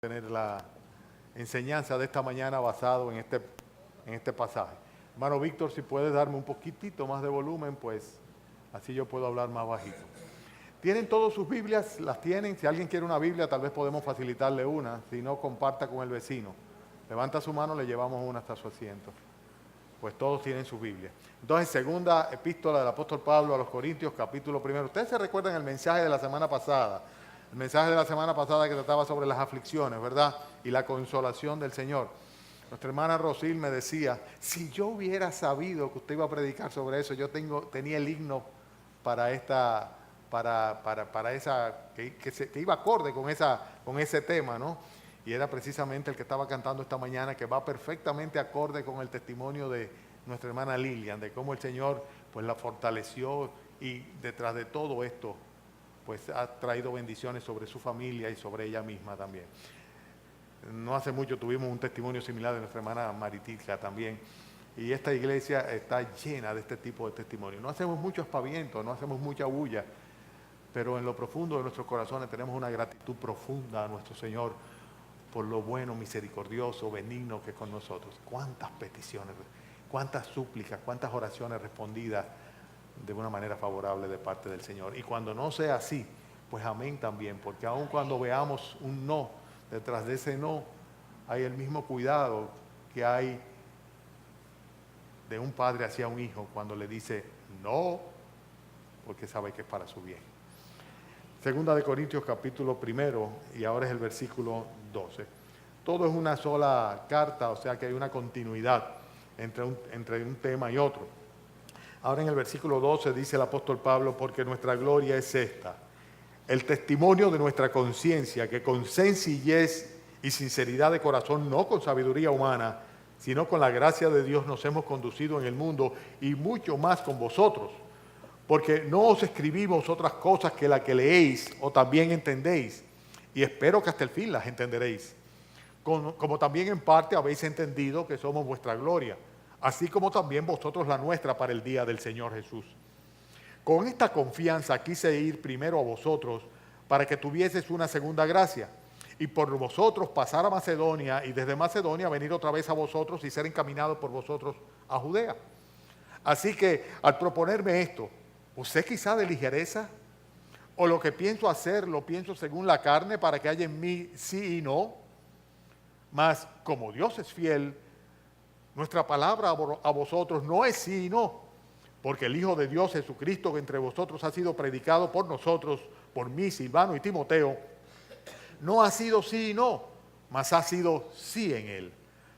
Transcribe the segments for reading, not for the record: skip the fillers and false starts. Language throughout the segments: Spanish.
Tener la enseñanza de esta mañana basado en este pasaje. Hermano Víctor, si puedes darme un poquitito más de volumen, pues así yo puedo hablar más bajito. ¿Tienen todas sus Biblias? ¿Las tienen? Si alguien quiere una Biblia, tal vez podemos facilitarle una. Si no, comparta con el vecino. Levanta su mano, le llevamos una hasta su asiento. Pues todos tienen su Biblia. Entonces, segunda epístola del apóstol Pablo a los Corintios, capítulo 1. Ustedes se recuerdan el mensaje de la semana pasada. El mensaje de la semana pasada que trataba sobre las aflicciones, ¿verdad? Y la consolación del Señor. Nuestra hermana Rosil me decía, si yo hubiera sabido que usted iba a predicar sobre eso, yo tenía el himno para esa, que iba acorde con ese tema, ¿no? Y era precisamente el que estaba cantando esta mañana, que va perfectamente acorde con el testimonio de nuestra hermana Lilian, de cómo el Señor pues la fortaleció y detrás de todo esto pues ha traído bendiciones sobre su familia y sobre ella misma también. No hace mucho tuvimos un testimonio similar de nuestra hermana Maritica también, y esta iglesia está llena de este tipo de testimonios. No hacemos mucho aspaviento, no hacemos mucha bulla, pero en lo profundo de nuestros corazones tenemos una gratitud profunda a nuestro Señor por lo bueno, misericordioso, benigno que es con nosotros. Cuántas peticiones, cuántas súplicas, cuántas oraciones respondidas de una manera favorable de parte del Señor. Y cuando no sea así, pues amén también, porque aun cuando veamos un no, detrás de ese no hay el mismo cuidado que hay de un padre hacia un hijo cuando le dice no, porque sabe que es para su bien. Segunda de Corintios capítulo 1, y ahora es el versículo 12. Todo es una sola carta, o sea que hay una continuidad entre un tema y otro. Ahora en el versículo 12 dice el apóstol Pablo, porque nuestra gloria es esta, el testimonio de nuestra conciencia, que con sencillez y sinceridad de corazón, no con sabiduría humana, sino con la gracia de Dios nos hemos conducido en el mundo y mucho más con vosotros. Porque no os escribimos otras cosas que la que leéis o también entendéis, y espero que hasta el fin las entenderéis. Como también en parte habéis entendido que somos vuestra gloria, así como también vosotros la nuestra para el día del Señor Jesús. Con esta confianza quise ir primero a vosotros para que tuvieseis una segunda gracia, y por vosotros pasar a Macedonia, y desde Macedonia venir otra vez a vosotros y ser encaminado por vosotros a Judea. Así que al proponerme esto, ¿usted quizá de ligereza? ¿O lo que pienso hacer lo pienso según la carne para que haya en mí sí y no? Mas como Dios es fiel, nuestra palabra a vosotros no es sí y no, porque el Hijo de Dios Jesucristo que entre vosotros ha sido predicado por nosotros, por mí, Silvano y Timoteo, no ha sido sí y no, mas ha sido sí en Él,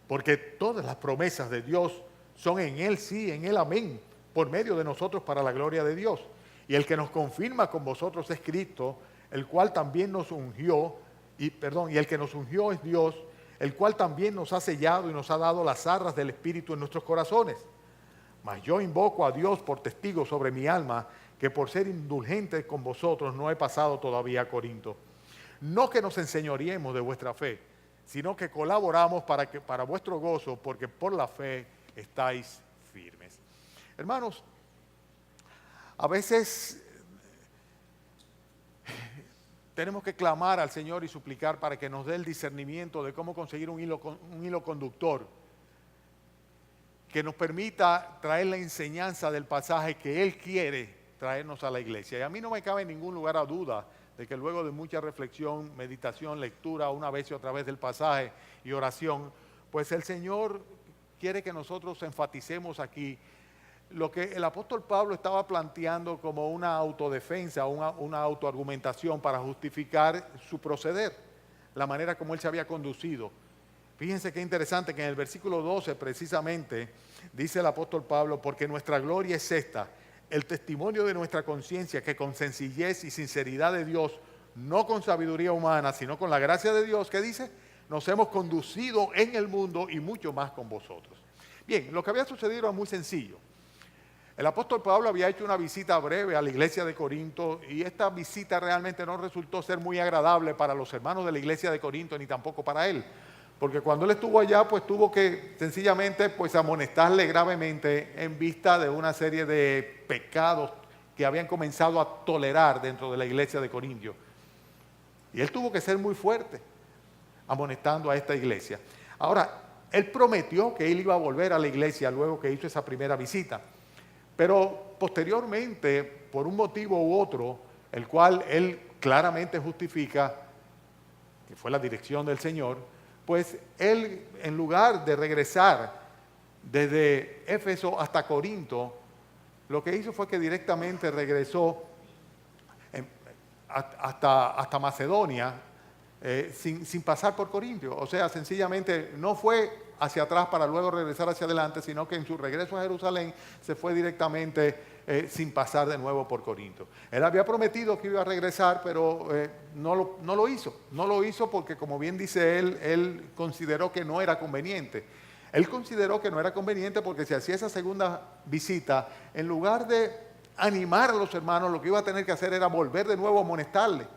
porque todas las promesas de Dios son en Él sí, en Él amén, por medio de nosotros para la gloria de Dios. Y el que nos confirma con vosotros es Cristo, el cual también nos ungió, y el que nos ungió es Dios, el cual también nos ha sellado y nos ha dado las arras del Espíritu en nuestros corazones. Mas yo invoco a Dios por testigo sobre mi alma, que por ser indulgente con vosotros no he pasado todavía a Corinto. No que nos enseñoreemos de vuestra fe, sino que colaboramos para vuestro gozo, porque por la fe estáis firmes. Hermanos, a veces tenemos que clamar al Señor y suplicar para que nos dé el discernimiento de cómo conseguir un hilo conductor que nos permita traer la enseñanza del pasaje que Él quiere traernos a la iglesia. Y a mí no me cabe ningún lugar a duda de que luego de mucha reflexión, meditación, lectura, una vez y otra vez del pasaje y oración, pues el Señor quiere que nosotros enfaticemos aquí lo que el apóstol Pablo estaba planteando como una autodefensa, una autoargumentación para justificar su proceder, la manera como él se había conducido. Fíjense qué interesante que en el versículo 12 precisamente dice el apóstol Pablo, porque nuestra gloria es esta, el testimonio de nuestra conciencia, que con sencillez y sinceridad de Dios, no con sabiduría humana, sino con la gracia de Dios, ¿qué dice? Nos hemos conducido en el mundo y mucho más con vosotros. Bien, lo que había sucedido era muy sencillo. El apóstol Pablo había hecho una visita breve a la iglesia de Corinto y esta visita realmente no resultó ser muy agradable para los hermanos de la iglesia de Corinto ni tampoco para él. Porque cuando él estuvo allá, pues tuvo que sencillamente pues amonestarle gravemente en vista de una serie de pecados que habían comenzado a tolerar dentro de la iglesia de Corinto. Y él tuvo que ser muy fuerte. amonestando a esta iglesia. Ahora, él prometió que él iba a volver a la iglesia luego que hizo esa primera visita. Pero posteriormente, por un motivo u otro, el cual él claramente justifica, que fue la dirección del Señor, pues él, en lugar de regresar desde Éfeso hasta Corinto, lo que hizo fue que directamente regresó hasta Macedonia, sin pasar por Corintio. O sea, sencillamente no fue hacia atrás para luego regresar hacia adelante, sino que en su regreso a Jerusalén se fue directamente sin pasar de nuevo por Corinto. Él había prometido que iba a regresar, pero no lo hizo. No lo hizo porque, como bien dice él consideró que no era conveniente. Él consideró que no era conveniente porque si hacía esa segunda visita, en lugar de animar a los hermanos, lo que iba a tener que hacer era volver de nuevo a amonestarle.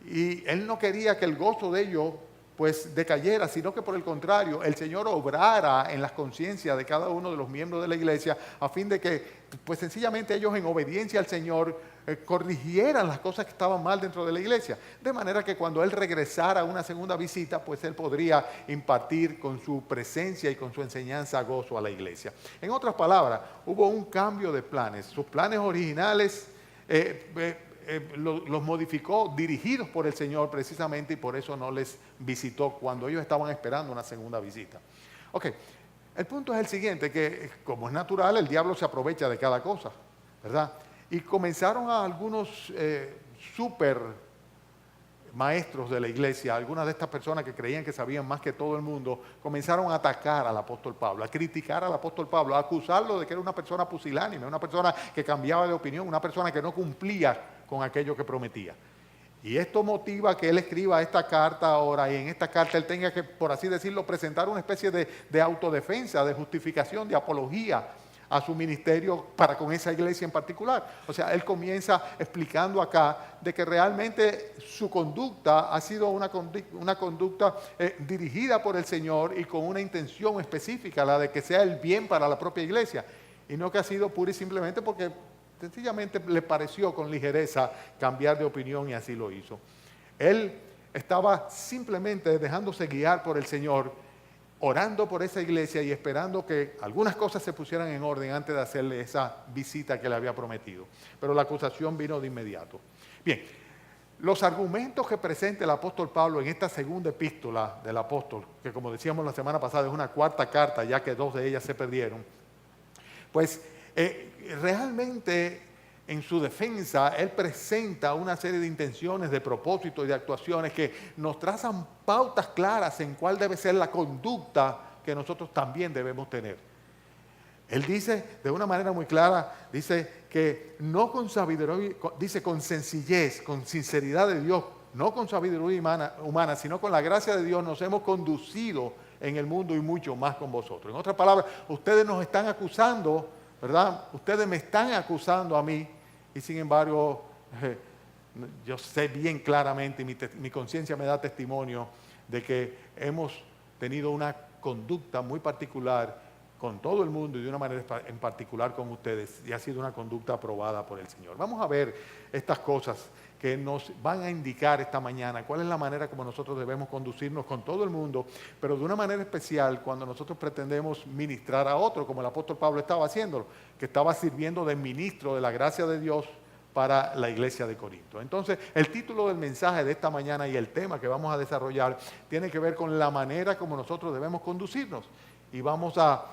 Y él no quería que el gozo de ellos pues decayera, sino que por el contrario, el Señor obrara en las conciencias de cada uno de los miembros de la iglesia a fin de que pues sencillamente ellos en obediencia al Señor corrigieran las cosas que estaban mal dentro de la iglesia. De manera que cuando él regresara a una segunda visita, pues él podría impartir con su presencia y con su enseñanza gozo a la iglesia. En otras palabras, hubo un cambio de planes. Sus planes originales los modificó dirigidos por el Señor precisamente, y por eso no les visitó cuando ellos estaban esperando una segunda visita. Ok, el punto es el siguiente, que como es natural, el diablo se aprovecha de cada cosa, ¿verdad? Y comenzaron a algunos super maestros de la iglesia, algunas de estas personas que creían que sabían más que todo el mundo, comenzaron a atacar al apóstol Pablo, a criticar al apóstol Pablo, a acusarlo de que era una persona pusilánime, una persona que cambiaba de opinión, una persona que no cumplía con aquello que prometía. Y esto motiva que él escriba esta carta ahora, y en esta carta él tenga que, por así decirlo, presentar una especie de autodefensa, de justificación, de apología a su ministerio para con esa iglesia en particular. O sea, él comienza explicando acá de que realmente su conducta ha sido una conducta dirigida por el Señor y con una intención específica, la de que sea el bien para la propia iglesia, y no que ha sido pura y simplemente porque sencillamente le pareció con ligereza cambiar de opinión y así lo hizo. Él estaba simplemente dejándose guiar por el Señor, orando por esa iglesia y esperando que algunas cosas se pusieran en orden antes de hacerle esa visita que le había prometido. Pero la acusación vino de inmediato. Bien, los argumentos que presenta el apóstol Pablo en esta segunda epístola del apóstol, que como decíamos la semana pasada es una cuarta carta, ya que 2 de ellas se perdieron, pues realmente en su defensa él presenta una serie de intenciones, de propósitos y de actuaciones que nos trazan pautas claras en cuál debe ser la conducta que nosotros también debemos tener. Él dice de una manera muy clara, dice que no con sabiduría, dice con sencillez, con sinceridad de Dios, no con sabiduría humana, sino con la gracia de Dios nos hemos conducido en el mundo y mucho más con vosotros. En otras palabras, ustedes nos están acusando, ¿verdad? Ustedes me están acusando a mí y sin embargo yo sé bien claramente y mi conciencia me da testimonio de que hemos tenido una conducta muy particular con todo el mundo y de una manera en particular con ustedes, y ha sido una conducta aprobada por el Señor. Vamos a ver estas cosas que nos van a indicar esta mañana cuál es la manera como nosotros debemos conducirnos con todo el mundo, pero de una manera especial cuando nosotros pretendemos ministrar a otro, como el apóstol Pablo estaba haciéndolo, que estaba sirviendo de ministro de la gracia de Dios para la iglesia de Corinto. Entonces, el título del mensaje de esta mañana y el tema que vamos a desarrollar tiene que ver con la manera como nosotros debemos conducirnos. Y vamos a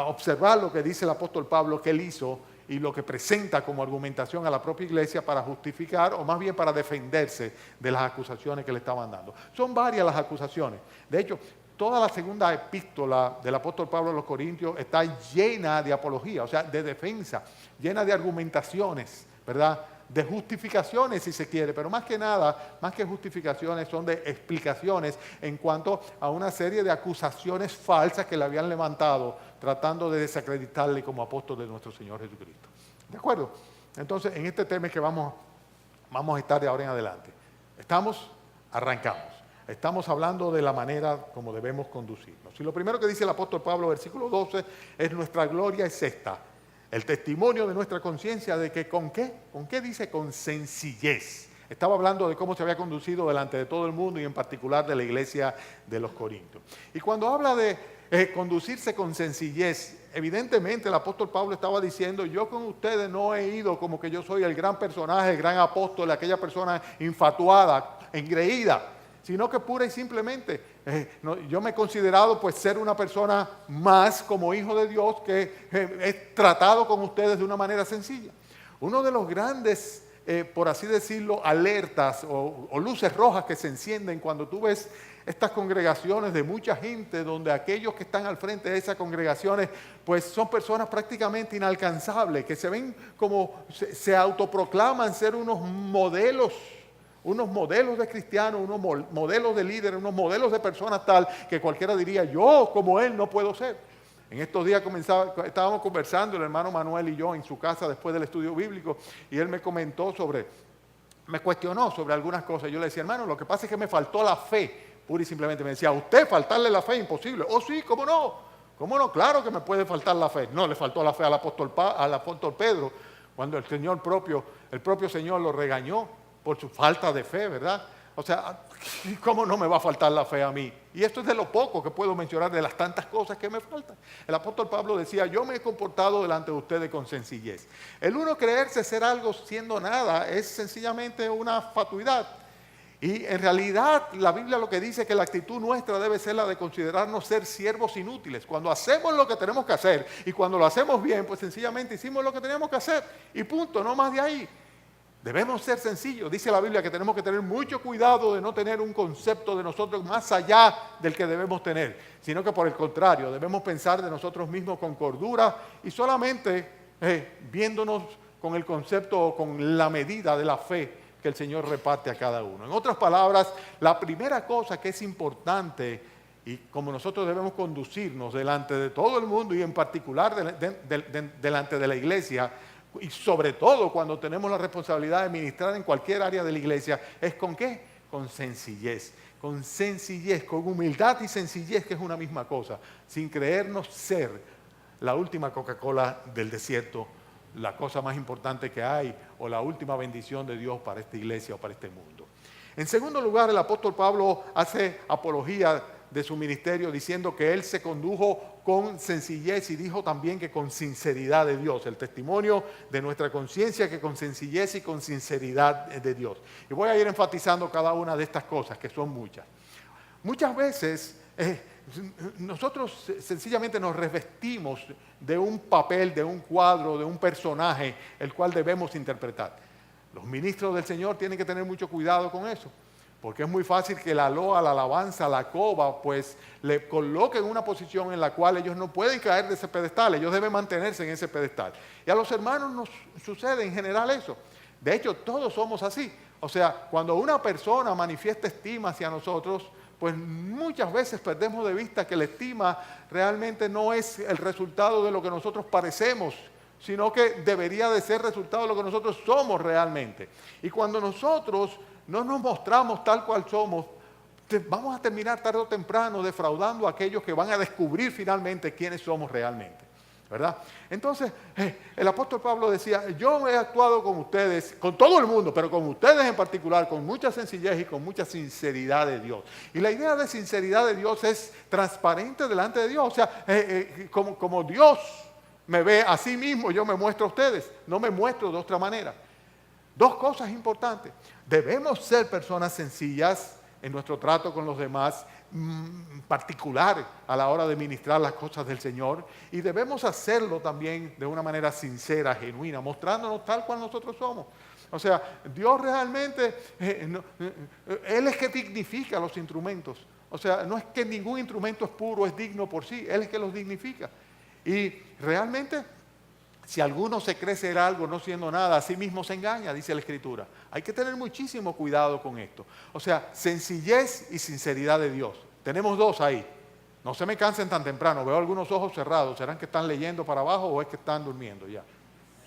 observar lo que dice el apóstol Pablo que él hizo y lo que presenta como argumentación a la propia iglesia para justificar, o más bien para defenderse de las acusaciones que le estaban dando. Son varias las acusaciones. De hecho, toda la segunda epístola del apóstol Pablo a los Corintios está llena de apología, o sea, de defensa, llena de argumentaciones, ¿verdad? De justificaciones si se quiere, pero más que nada, más que justificaciones, son de explicaciones en cuanto a una serie de acusaciones falsas que le habían levantado tratando de desacreditarle como apóstol de nuestro Señor Jesucristo. ¿De acuerdo? Entonces, en este tema es que vamos a estar de ahora en adelante. Arrancamos. Estamos hablando de la manera como debemos conducirnos. Y lo primero que dice el apóstol Pablo, versículo 12, es nuestra gloria es esta. El testimonio de nuestra conciencia de que ¿con qué? ¿Con qué dice? Con sencillez. Estaba hablando de cómo se había conducido delante de todo el mundo y en particular de la iglesia de los Corintios. Y cuando habla de conducirse con sencillez, evidentemente el apóstol Pablo estaba diciendo, yo con ustedes no he ido como que yo soy el gran personaje, el gran apóstol, aquella persona infatuada, engreída, sino que pura y simplemente yo me he considerado pues ser una persona más como hijo de Dios que he tratado con ustedes de una manera sencilla. Uno de los grandes, por así decirlo, alertas o luces rojas que se encienden cuando tú ves estas congregaciones de mucha gente, donde aquellos que están al frente de esas congregaciones, pues son personas prácticamente inalcanzables, que se ven como, se autoproclaman ser unos modelos de cristianos, unos modelos de líderes, unos modelos de personas tal, que cualquiera diría, yo como él no puedo ser. En estos días estábamos conversando, el hermano Manuel y yo, en su casa después del estudio bíblico, y él me cuestionó sobre algunas cosas. Yo le decía, hermano, lo que pasa es que me faltó la fe. Pura y simplemente me decía, a usted faltarle la fe, imposible. Oh sí, ¿cómo no? ¿Cómo no? Claro que me puede faltar la fe. No, le faltó la fe al apóstol Pedro, cuando el propio Señor lo regañó por su falta de fe, ¿verdad? O sea, ¿cómo no me va a faltar la fe a mí? Y esto es de lo poco que puedo mencionar de las tantas cosas que me faltan. El apóstol Pablo decía, yo me he comportado delante de ustedes con sencillez. El uno creerse ser algo siendo nada es sencillamente una fatuidad. Y en realidad la Biblia lo que dice es que la actitud nuestra debe ser la de considerarnos ser siervos inútiles. Cuando hacemos lo que tenemos que hacer y cuando lo hacemos bien, pues sencillamente hicimos lo que teníamos que hacer y punto, no más de ahí. Debemos ser sencillos. Dice la Biblia que tenemos que tener mucho cuidado de no tener un concepto de nosotros más allá del que debemos tener, sino que por el contrario, debemos pensar de nosotros mismos con cordura y solamente viéndonos con el concepto o con la medida de la fe que el Señor reparte a cada uno. En otras palabras, la primera cosa que es importante y como nosotros debemos conducirnos delante de todo el mundo y en particular delante de la iglesia, y sobre todo cuando tenemos la responsabilidad de ministrar en cualquier área de la iglesia, ¿es con qué? Con sencillez, con humildad y sencillez, que es una misma cosa, sin creernos ser la última Coca-Cola del desierto, la cosa más importante que hay o la última bendición de Dios para esta iglesia o para este mundo. En segundo lugar, el apóstol Pablo hace apología de su ministerio diciendo que él se condujo con sencillez y dijo también que con sinceridad de Dios, el testimonio de nuestra conciencia que con sencillez y con sinceridad de Dios. Y voy a ir enfatizando cada una de estas cosas, que son muchas. Muchas veces nosotros sencillamente nos revestimos de un papel, de un cuadro, de un personaje, el cual debemos interpretar. Los ministros del Señor tienen que tener mucho cuidado con eso, porque es muy fácil que la loa, la alabanza, la coba, pues le coloquen en una posición en la cual ellos no pueden caer de ese pedestal, ellos deben mantenerse en ese pedestal. Y a los hermanos nos sucede en general eso. De hecho, todos somos así. O sea, cuando una persona manifiesta estima hacia nosotros, pues muchas veces perdemos de vista que la estima realmente no es el resultado de lo que nosotros parecemos, sino que debería de ser resultado de lo que nosotros somos realmente. Y cuando nosotros no nos mostramos tal cual somos, vamos a terminar tarde o temprano defraudando a aquellos que van a descubrir finalmente quiénes somos realmente, ¿verdad? Entonces, el apóstol Pablo decía, yo he actuado con ustedes, con todo el mundo, pero con ustedes en particular, con mucha sencillez y con mucha sinceridad de Dios. Y la idea de sinceridad de Dios es transparente delante de Dios. O sea, como Dios me ve a sí mismo, yo me muestro a ustedes, no me muestro de otra manera. Dos cosas importantes. Debemos ser personas sencillas en nuestro trato con los demás, particular a la hora de ministrar las cosas del Señor, y debemos hacerlo también de una manera sincera, genuina, mostrándonos tal cual nosotros somos. O sea, Dios realmente, Él es que dignifica los instrumentos. O sea, no es que ningún instrumento es puro, es digno por sí, Él es que los dignifica. Y realmente, si alguno se cree ser algo no siendo nada, a sí mismo se engaña, dice la Escritura. Hay que tener muchísimo cuidado con esto. O sea, sencillez y sinceridad de Dios. Tenemos dos ahí. No se me cansen tan temprano. Veo algunos ojos cerrados. ¿Serán que están leyendo para abajo o es que están durmiendo ya?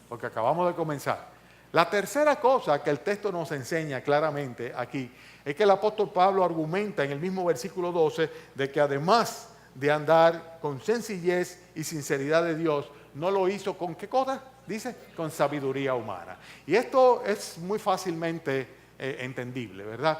Porque acabamos de comenzar. La tercera cosa que el texto nos enseña claramente aquí es que el apóstol Pablo argumenta en el mismo versículo 12 de que además de andar con sencillez y sinceridad de Dios, no lo hizo con ¿qué cosa? Dice, con sabiduría humana. Y esto es muy fácilmente entendible, ¿verdad?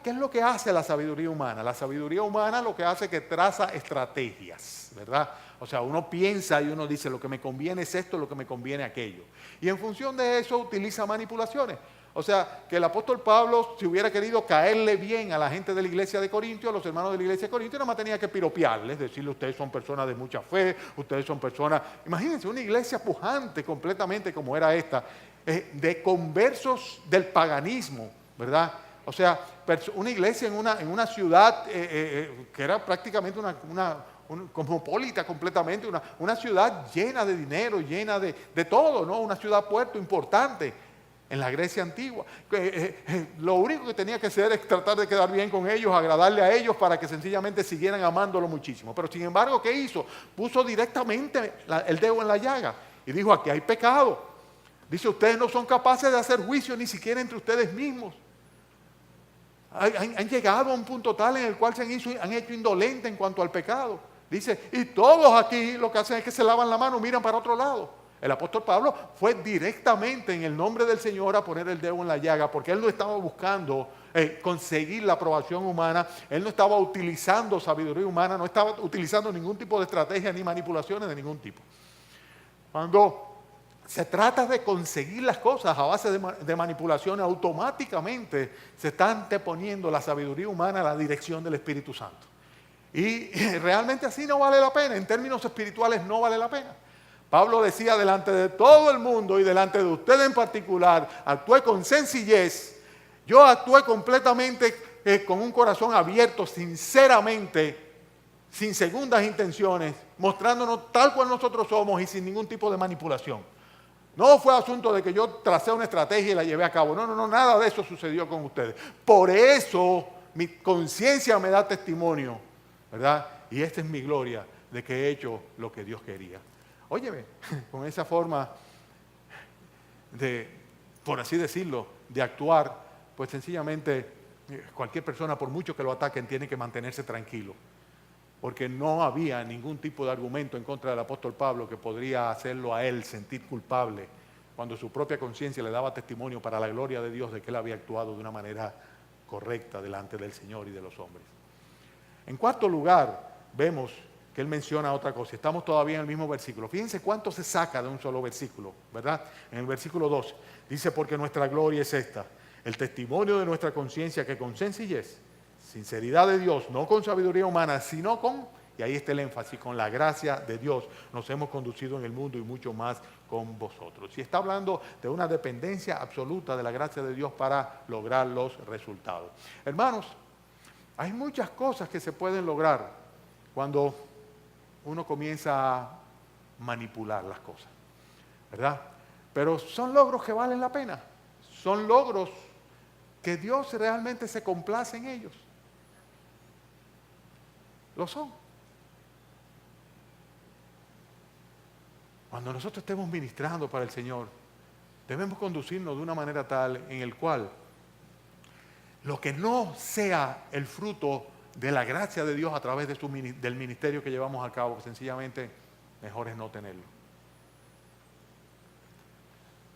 ¿Qué es lo que hace la sabiduría humana? La sabiduría humana lo que hace es que traza estrategias, ¿verdad? O sea, uno piensa y uno dice, lo que me conviene es esto, lo que me conviene aquello. Y en función de eso utiliza manipulaciones. O sea, que el apóstol Pablo, si hubiera querido caerle bien a la gente de la iglesia de Corintios, a los hermanos de la iglesia de Corintios, nada más tenía que piropearles, decirle, ustedes son personas de mucha fe, ustedes son personas... Imagínense, una iglesia pujante completamente como era esta, de conversos del paganismo, ¿verdad? O sea, una iglesia en una ciudad que era prácticamente una cosmopolita completamente, una ciudad llena de dinero, llena de todo, ¿no? Una ciudad puerto importante en la Grecia antigua. Lo único que tenía que hacer es tratar de quedar bien con ellos, agradarle a ellos para que sencillamente siguieran amándolo muchísimo. Pero sin embargo, ¿qué hizo? Puso directamente el dedo en la llaga y dijo, aquí hay pecado. Dice, ustedes no son capaces de hacer juicio ni siquiera entre ustedes mismos. Han llegado a un punto tal en el cual se han hecho indolentes en cuanto al pecado. Dice, y todos aquí lo que hacen es que se lavan la mano, miran para otro lado. El apóstol Pablo fue directamente en el nombre del Señor a poner el dedo en la llaga, porque él no estaba buscando conseguir la aprobación humana, él no estaba utilizando sabiduría humana, no estaba utilizando ningún tipo de estrategia ni manipulaciones de ningún tipo. Cuando se trata de conseguir las cosas a base de manipulaciones, automáticamente se está anteponiendo la sabiduría humana a la dirección del Espíritu Santo. Y realmente así no vale la pena, en términos espirituales no vale la pena. Pablo decía, delante de todo el mundo y delante de usted en particular, actué con sencillez, yo actué completamente con un corazón abierto, sinceramente, sin segundas intenciones, mostrándonos tal cual nosotros somos y sin ningún tipo de manipulación. No fue asunto de que yo tracé una estrategia y la llevé a cabo. No, nada de eso sucedió con ustedes. Por eso mi conciencia me da testimonio, ¿verdad? Y esta es mi gloria de que he hecho lo que Dios quería. Óyeme, con esa forma de, por así decirlo, de actuar, pues sencillamente cualquier persona, por mucho que lo ataquen, tiene que mantenerse tranquilo. Porque no había ningún tipo de argumento en contra del apóstol Pablo que podría hacerlo a él sentir culpable cuando su propia conciencia le daba testimonio para la gloria de Dios de que él había actuado de una manera correcta delante del Señor y de los hombres. En cuarto lugar, vemos que él menciona otra cosa. Estamos todavía en el mismo versículo. Fíjense cuánto se saca de un solo versículo, ¿verdad? En el versículo 2 dice, porque nuestra gloria es esta, el testimonio de nuestra conciencia que con sencillez, sinceridad de Dios, no con sabiduría humana, sino con, y ahí está el énfasis, con la gracia de Dios nos hemos conducido en el mundo y mucho más con vosotros. Y está hablando de una dependencia absoluta de la gracia de Dios para lograr los resultados. Hermanos, hay muchas cosas que se pueden lograr cuando uno comienza a manipular las cosas, ¿verdad? Pero son logros que valen la pena, son logros que Dios realmente se complace en ellos. Lo son. Cuando nosotros estemos ministrando para el Señor, debemos conducirnos de una manera tal en el cual lo que no sea el fruto de la gracia de Dios a través de del ministerio que llevamos a cabo, sencillamente mejor es no tenerlo.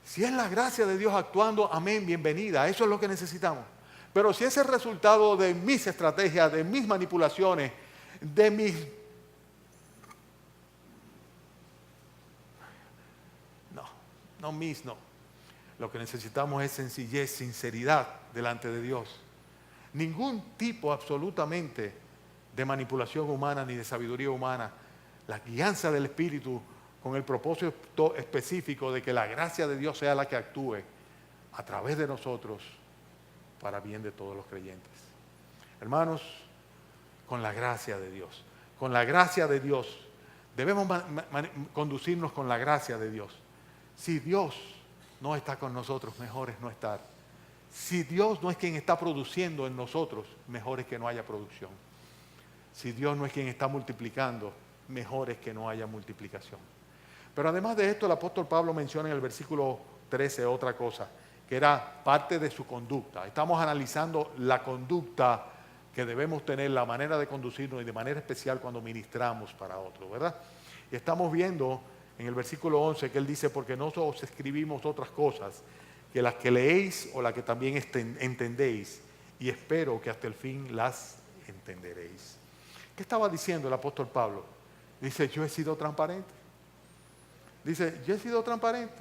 Si es la gracia de Dios actuando, amén, bienvenida, eso es lo que necesitamos. Pero si es el resultado de mis estrategias, de mis manipulaciones, de mis... No. Lo que necesitamos es sencillez, sinceridad delante de Dios. Ningún tipo absolutamente de manipulación humana ni de sabiduría humana. La guianza del Espíritu con el propósito específico de que la gracia de Dios sea la que actúe a través de nosotros para bien de todos los creyentes. Hermanos, con la gracia de Dios. Con la gracia de Dios. Debemos conducirnos con la gracia de Dios. Si Dios no está con nosotros, mejor es no estar. Si Dios no es quien está produciendo en nosotros, mejor es que no haya producción. Si Dios no es quien está multiplicando, mejor es que no haya multiplicación. Pero además de esto, el apóstol Pablo menciona en el versículo 13 otra cosa, que era parte de su conducta. Estamos analizando la conducta que debemos tener, la manera de conducirnos y de manera especial cuando ministramos para otros, ¿verdad? Y estamos viendo en el versículo 11 que él dice, porque no os escribimos otras cosas que las que leéis o las que también entendéis, y espero que hasta el fin las entenderéis. ¿Qué estaba diciendo el apóstol Pablo? Dice, yo he sido transparente. Dice, yo he sido transparente.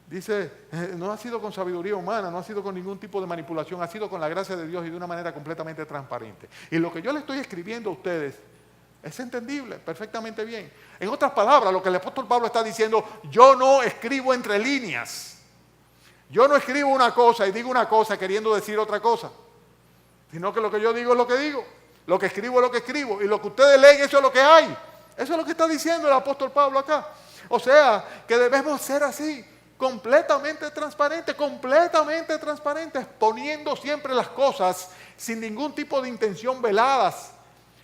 Dice, no ha sido con sabiduría humana, no ha sido con ningún tipo de manipulación, ha sido con la gracia de Dios y de una manera completamente transparente. Y lo que yo le estoy escribiendo a ustedes es entendible, perfectamente bien. En otras palabras, lo que el apóstol Pablo está diciendo, yo no escribo entre líneas. Yo no escribo una cosa y digo una cosa queriendo decir otra cosa, sino que lo que yo digo es lo que digo. Lo que escribo es lo que escribo. Y lo que ustedes leen, eso es lo que hay. Eso es lo que está diciendo el apóstol Pablo acá. O sea, que debemos ser así, completamente transparentes, poniendo siempre las cosas sin ningún tipo de intención veladas.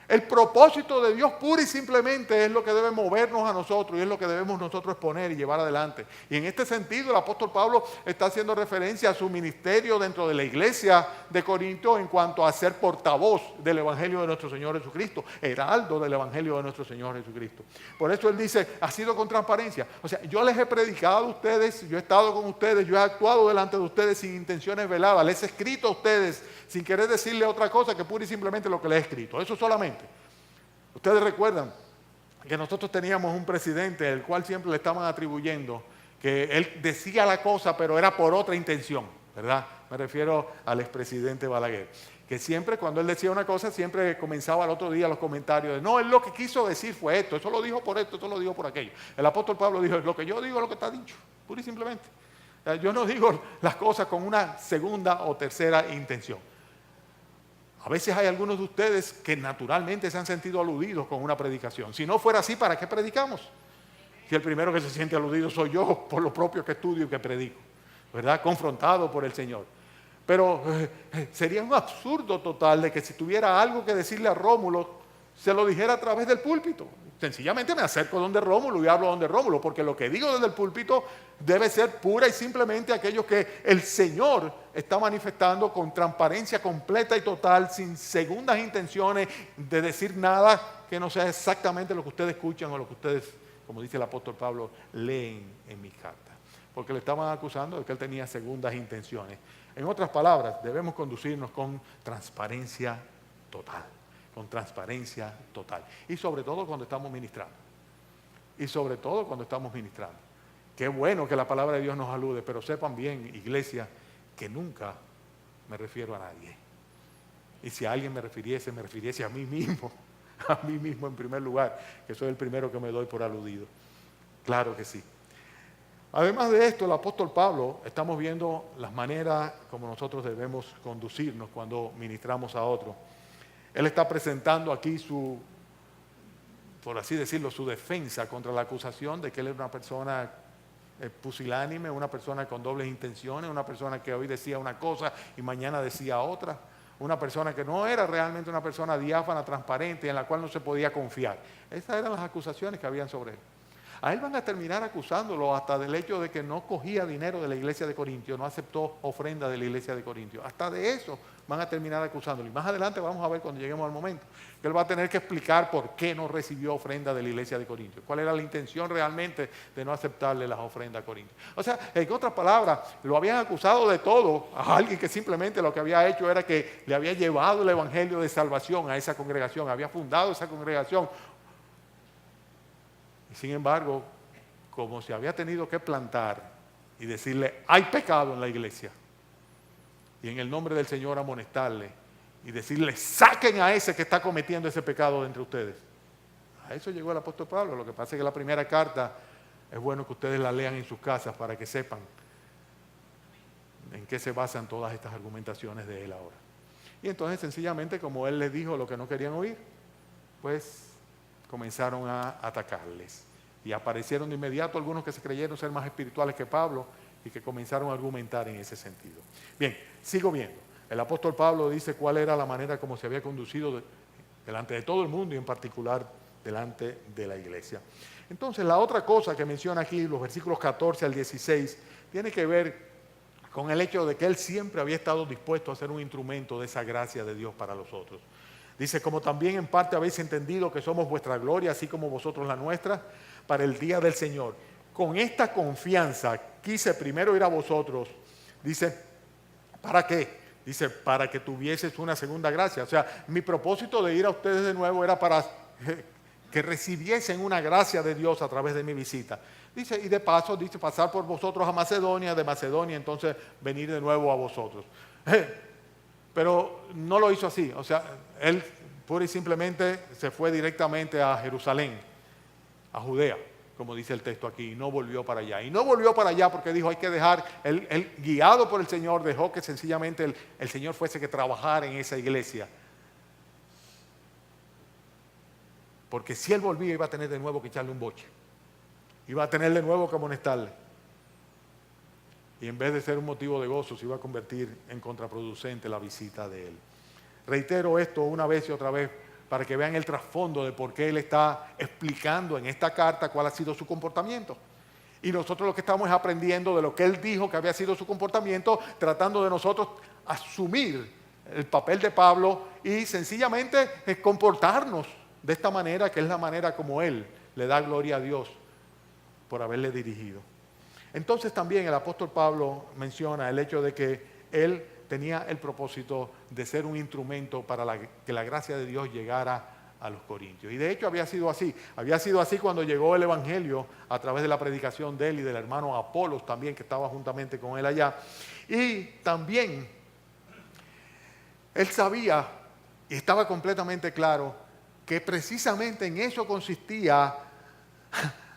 El propósito de Dios pura y simplemente es lo que debe movernos a nosotros y es lo que debemos nosotros exponer y llevar adelante. Y en este sentido el apóstol Pablo está haciendo referencia a su ministerio dentro de la iglesia de Corinto en cuanto a ser portavoz del evangelio de nuestro Señor Jesucristo, heraldo del evangelio de nuestro Señor Jesucristo. Por eso él dice, ha sido con transparencia. O sea, yo les he predicado a ustedes, yo he estado con ustedes, yo he actuado delante de ustedes sin intenciones veladas, les he escrito a ustedes sin querer decirle otra cosa que pura y simplemente lo que les he escrito. Eso solamente. Ustedes recuerdan que nosotros teníamos un presidente el cual siempre le estaban atribuyendo que él decía la cosa pero era por otra intención, ¿verdad? Me refiero al expresidente Balaguer, que siempre cuando él decía una cosa siempre comenzaba al otro día los comentarios de no, él lo que quiso decir fue esto, eso lo dijo por esto, eso lo dijo por aquello. El apóstol Pablo dijo, lo que yo digo es lo que está dicho, pura y simplemente. Yo no digo las cosas con una segunda o tercera intención. A veces hay algunos de ustedes que naturalmente se han sentido aludidos con una predicación. Si no fuera así, ¿para qué predicamos? Si el primero que se siente aludido soy yo, por lo propio que estudio y que predico, ¿verdad? Confrontado por el Señor. Pero sería un absurdo total de que si tuviera algo que decirle a Rómulo, se lo dijera a través del púlpito. Sencillamente me acerco donde Rómulo y hablo donde Rómulo, porque lo que digo desde el púlpito debe ser pura y simplemente aquello que el Señor está manifestando con transparencia completa y total, sin segundas intenciones de decir nada que no sea exactamente lo que ustedes escuchan o lo que ustedes, como dice el apóstol Pablo, leen en mis cartas. Porque le estaban acusando de que él tenía segundas intenciones. En otras palabras, debemos conducirnos con transparencia total. Con transparencia total. Y sobre todo cuando estamos ministrando. Qué bueno que la palabra de Dios nos alude, pero sepan bien, iglesia, que nunca me refiero a nadie. Y si a alguien me refiriese a mí mismo en primer lugar, que soy el primero que me doy por aludido. Claro que sí. Además de esto, el apóstol Pablo, estamos viendo las maneras como nosotros debemos conducirnos cuando ministramos a otros. Él está presentando aquí por así decirlo, su defensa contra la acusación de que él es una persona pusilánime, una persona con dobles intenciones, una persona que hoy decía una cosa y mañana decía otra, una persona que no era realmente una persona diáfana, transparente, en la cual no se podía confiar. Esas eran las acusaciones que habían sobre él. A él van a terminar acusándolo hasta del hecho de que no cogía dinero de la iglesia de Corintio, no aceptó ofrenda de la iglesia de Corintio. Hasta de eso van a terminar acusándolo. Y más adelante vamos a ver cuando lleguemos al momento, que él va a tener que explicar por qué no recibió ofrenda de la iglesia de Corintio. Cuál era la intención realmente de no aceptarle las ofrendas a Corintio. O sea, en otras palabras, lo habían acusado de todo a alguien que simplemente lo que había hecho era que le había llevado el evangelio de salvación a esa congregación, había fundado esa congregación. Sin embargo, como se había tenido que plantar y decirle, hay pecado en la iglesia, y en el nombre del Señor amonestarle y decirle, saquen a ese que está cometiendo ese pecado de entre ustedes. A eso llegó el apóstol Pablo. Lo que pasa es que la primera carta es bueno que ustedes la lean en sus casas para que sepan en qué se basan todas estas argumentaciones de él ahora. Y entonces sencillamente como él les dijo lo que no querían oír, pues comenzaron a atacarles. Y aparecieron de inmediato algunos que se creyeron ser más espirituales que Pablo y que comenzaron a argumentar en ese sentido. Bien, sigo viendo. El apóstol Pablo dice cuál era la manera como se había conducido delante de todo el mundo y en particular delante de la iglesia. Entonces, la otra cosa que menciona aquí, los versículos 14 al 16, tiene que ver con el hecho de que él siempre había estado dispuesto a ser un instrumento de esa gracia de Dios para los otros. Dice, como también en parte habéis entendido que somos vuestra gloria, así como vosotros la nuestra, para el día del Señor. Con esta confianza quise primero ir a vosotros Dice, ¿para qué? Dice, para que tuvieses una segunda gracia. O sea, mi propósito de ir a ustedes de nuevo era para que recibiesen una gracia de Dios a través de mi visita. Dice, y de paso, dice, pasar por vosotros a Macedonia, de Macedonia, entonces venir de nuevo a vosotros. Pero no lo hizo así. O sea, él pura y simplemente se fue directamente a Jerusalén, a Judea, como dice el texto aquí, y no volvió para allá. Y no volvió para allá porque dijo, hay que dejar, él guiado por el Señor, dejó que sencillamente el Señor fuese que trabajara en esa iglesia. Porque si él volvía iba a tener de nuevo que echarle un boche. Iba a tener de nuevo que amonestarle. Y en vez de ser un motivo de gozo, se iba a convertir en contraproducente la visita de él. Reitero esto una vez y otra vez para que vean el trasfondo de por qué él está explicando en esta carta cuál ha sido su comportamiento. Y nosotros lo que estamos es aprendiendo de lo que él dijo que había sido su comportamiento, tratando de nosotros asumir el papel de Pablo y sencillamente comportarnos de esta manera, que es la manera como él le da gloria a Dios por haberle dirigido. Entonces también el apóstol Pablo menciona el hecho de que él tenía el propósito de ser un instrumento para que la gracia de Dios llegara a los corintios. Y de hecho había sido así cuando llegó el evangelio a través de la predicación de él y del hermano Apolos también, que estaba juntamente con él allá. Y también él sabía y estaba completamente claro que precisamente en eso consistía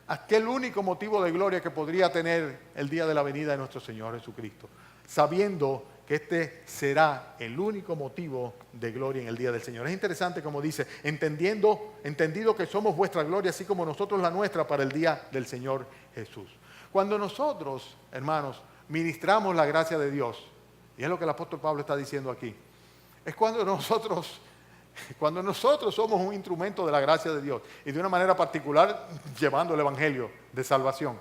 aquel único motivo de gloria que podría tener el día de la venida de nuestro Señor Jesucristo, sabiendo que este será el único motivo de gloria en el día del Señor. Es interesante como dice, entendido que somos vuestra gloria, así como nosotros la nuestra para el día del Señor Jesús. Cuando nosotros, hermanos, ministramos la gracia de Dios, y es lo que el apóstol Pablo está diciendo aquí, es cuando nosotros somos un instrumento de la gracia de Dios, y de una manera particular llevando el evangelio de salvación,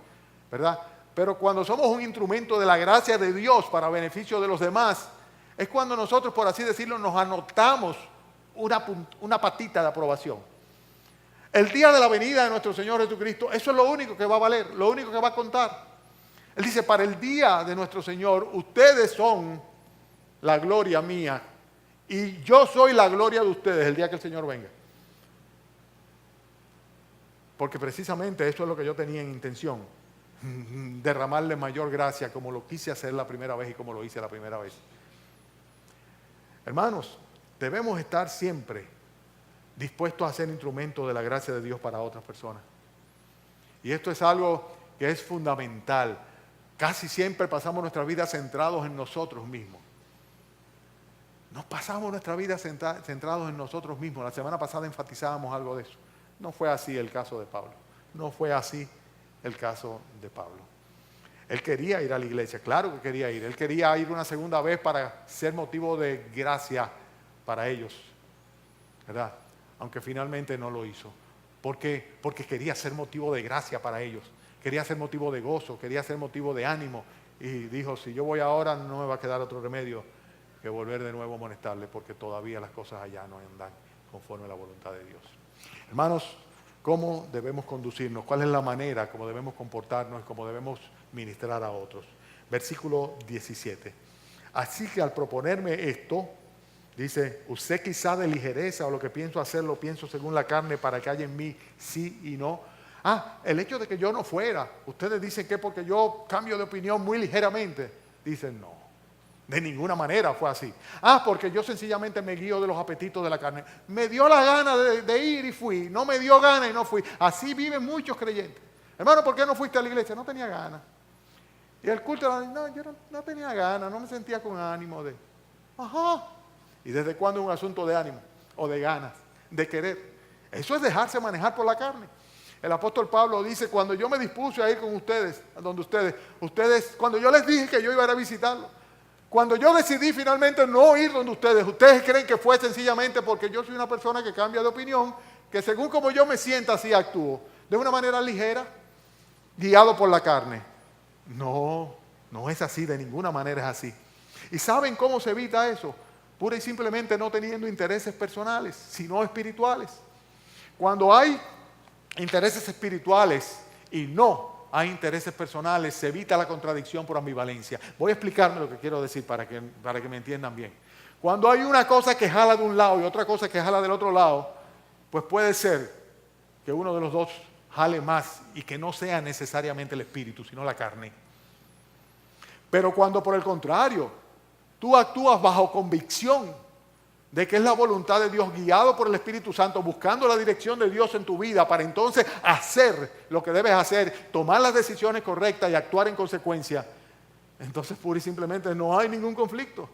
¿verdad? Pero cuando somos un instrumento de la gracia de Dios para beneficio de los demás, es cuando nosotros, por así decirlo, nos anotamos una patita de aprobación. El día de la venida de nuestro Señor Jesucristo, eso es lo único que va a valer, lo único que va a contar. Él dice, para el día de nuestro Señor, ustedes son la gloria mía y yo soy la gloria de ustedes el día que el Señor venga. Porque precisamente eso es lo que yo tenía en intención. Derramarle mayor gracia como lo quise hacer la primera vez y como lo hice la primera vez. Hermanos, debemos estar siempre dispuestos a ser instrumentos de la gracia de Dios para otras personas. Y esto es algo que es fundamental. Casi siempre pasamos nuestra vida centrados en nosotros mismos. Nos pasamos nuestra vida centrados en nosotros mismos. La semana pasada enfatizábamos algo de eso. No fue así el caso de Pablo. No fue así el caso de Pablo. Él quería ir a la iglesia, claro que quería ir. Él quería ir una segunda vez para ser motivo de gracia para ellos, ¿verdad? Aunque finalmente no lo hizo. ¿Por qué? Porque quería ser motivo de gracia para ellos. Quería ser motivo de gozo, quería ser motivo de ánimo. Y dijo, si yo voy ahora no me va a quedar otro remedio que volver de nuevo a amonestarle, porque todavía las cosas allá no andan conforme a la voluntad de Dios. Hermanos, ¿cómo debemos conducirnos? ¿Cuál es la manera como debemos comportarnos, cómo debemos ministrar a otros? Versículo 17. Así que al proponerme esto, dice, usted quizá de ligereza o lo que pienso hacer lo pienso según la carne para que haya en mí sí y no. El hecho de que yo no fuera, ustedes dicen que porque yo cambio de opinión muy ligeramente. Dicen, no, de ninguna manera fue así. Porque yo sencillamente me guío de los apetitos de la carne. Me dio la gana de ir y fui. No me dio gana y no fui. Así viven muchos creyentes. Hermano, ¿por qué no fuiste a la iglesia? No tenía ganas. Y el culto, no, yo no tenía ganas, no me sentía con ánimo de... ¿Y desde cuándo es un asunto de ánimo? O de ganas, de querer. Eso es dejarse manejar por la carne. El apóstol Pablo dice, cuando yo me dispuse a ir con ustedes, donde ustedes, cuando yo les dije que yo iba a ir a visitarlos, cuando yo decidí finalmente no ir donde ustedes creen que fue sencillamente porque yo soy una persona que cambia de opinión, que según como yo me sienta así actúo, de una manera ligera, guiado por la carne. No es así, de ninguna manera es así. ¿Y saben cómo se evita eso? Pura y simplemente no teniendo intereses personales, sino espirituales. Cuando hay intereses espirituales y no hay intereses personales, se evita la contradicción por ambivalencia. Voy a explicarme lo que quiero decir para que me entiendan bien. Cuando hay una cosa que jala de un lado y otra cosa que jala del otro lado, pues puede ser que uno de los dos jale más y que no sea necesariamente el espíritu, sino la carne. Pero cuando por el contrario, tú actúas bajo convicción de que es la voluntad de Dios, guiado por el Espíritu Santo, buscando la dirección de Dios en tu vida para entonces hacer lo que debes hacer, tomar las decisiones correctas y actuar en consecuencia, entonces pura y simplemente no hay ningún conflicto,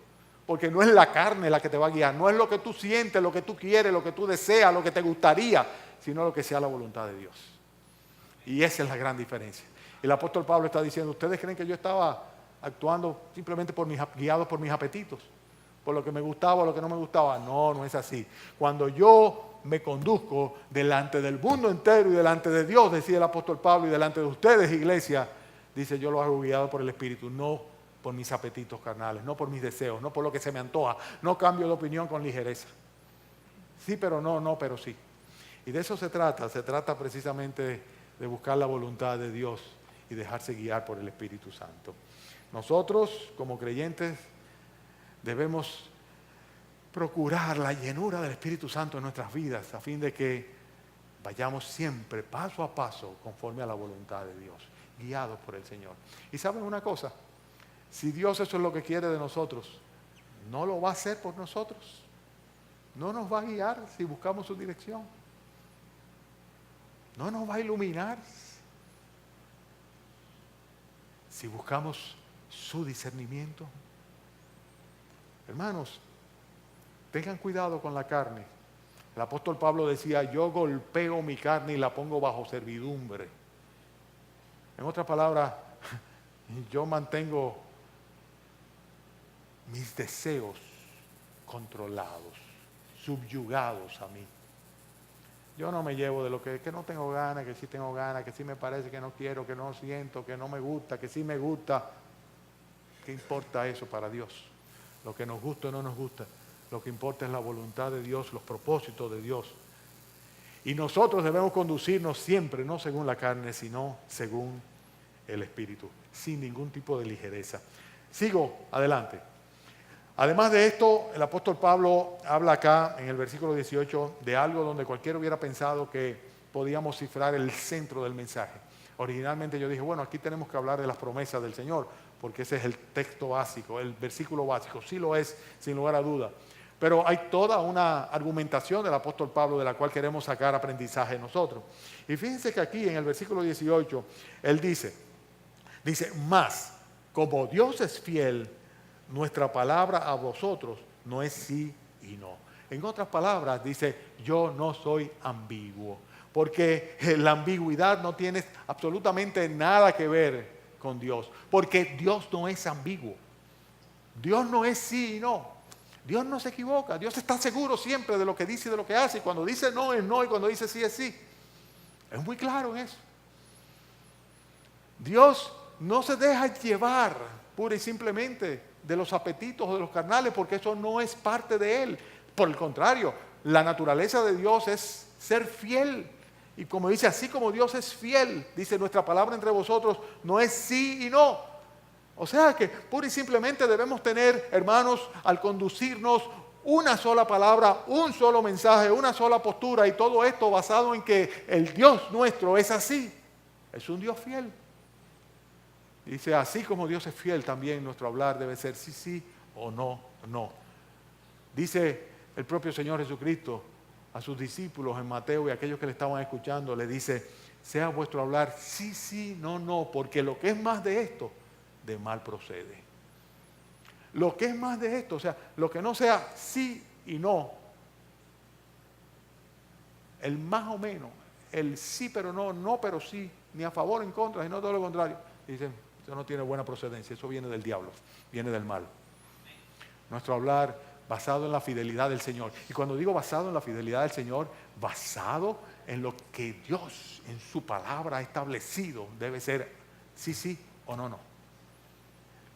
porque no es la carne la que te va a guiar, no es lo que tú sientes, lo que tú quieres, lo que tú deseas, lo que te gustaría, sino lo que sea la voluntad de Dios. Y esa es la gran diferencia. El apóstol Pablo está diciendo, ¿ustedes creen que yo estaba actuando simplemente guiado por mis apetitos? Por lo que me gustaba o lo que no me gustaba. No, no es así. Cuando yo me conduzco delante del mundo entero y delante de Dios, decía el apóstol Pablo, y delante de ustedes, iglesia, dice, yo lo hago guiado por el Espíritu, no por mis apetitos carnales, no por mis deseos, no por lo que se me antoja, no cambio de opinión con ligereza. Sí, pero no, no, pero sí. Y de eso se trata precisamente de buscar la voluntad de Dios y dejarse guiar por el Espíritu Santo. Nosotros, como creyentes, debemos procurar la llenura del Espíritu Santo en nuestras vidas a fin de que vayamos siempre paso a paso conforme a la voluntad de Dios, guiados por el Señor. Y ¿saben una cosa? Si Dios eso es lo que quiere de nosotros, no lo va a hacer por nosotros. No nos va a guiar si buscamos su dirección. No nos va a iluminar si buscamos su discernimiento. Hermanos, tengan cuidado con la carne. El apóstol Pablo decía, yo golpeo mi carne y la pongo bajo servidumbre. En otras palabras, yo mantengo mis deseos controlados, subyugados a mí. Yo no me llevo de lo que no tengo ganas, que sí tengo ganas, que sí me parece, que no quiero, que no siento, que no me gusta, que sí me gusta. ¿Qué importa eso para Dios? Lo que nos gusta o no nos gusta. Lo que importa es la voluntad de Dios, los propósitos de Dios. Y nosotros debemos conducirnos siempre, no según la carne, sino según el Espíritu, sin ningún tipo de ligereza. Sigo adelante. Además de esto, el apóstol Pablo habla acá en el versículo 18 de algo donde cualquiera hubiera pensado que podíamos cifrar el centro del mensaje. Originalmente yo dije, bueno, aquí tenemos que hablar de las promesas del Señor, porque ese es el texto básico, el versículo básico. Sí lo es, sin lugar a duda. Pero hay toda una argumentación del apóstol Pablo de la cual queremos sacar aprendizaje nosotros. Y fíjense que aquí en el versículo 18, él dice, más, como Dios es fiel, nuestra palabra a vosotros no es sí y no. En otras palabras, dice, yo no soy ambiguo, porque la ambigüedad no tiene absolutamente nada que ver con Dios, porque Dios no es ambiguo. Dios no es sí y no. Dios no se equivoca. Dios está seguro siempre de lo que dice y de lo que hace. Y cuando dice no es no y cuando dice sí es sí. Es muy claro en eso. Dios no se deja llevar pura y simplemente de los apetitos o de los carnales, porque eso no es parte de Él. Por el contrario, la naturaleza de Dios es ser fiel. Y como dice, así como Dios es fiel, dice nuestra palabra entre vosotros, no es sí y no. O sea que pura y simplemente debemos tener, hermanos, al conducirnos una sola palabra, un solo mensaje, una sola postura, y todo esto basado en que el Dios nuestro es así, es un Dios fiel. Dice, así como Dios es fiel, también nuestro hablar debe ser sí, sí o no, no. Dice el propio Señor Jesucristo a sus discípulos en Mateo y a aquellos que le estaban escuchando, le dice, sea vuestro hablar sí, sí, no, no, porque lo que es más de esto, de mal procede. Lo que es más de esto, o sea, lo que no sea sí y no, el más o menos, el sí pero no, no pero sí, ni a favor ni en contra, sino todo lo contrario. Dicen, eso no tiene buena procedencia, eso viene del diablo, viene del mal. Nuestro hablar basado en la fidelidad del Señor. Y cuando digo basado en la fidelidad del Señor, basado en lo que Dios en su palabra ha establecido, debe ser sí, sí o no, no.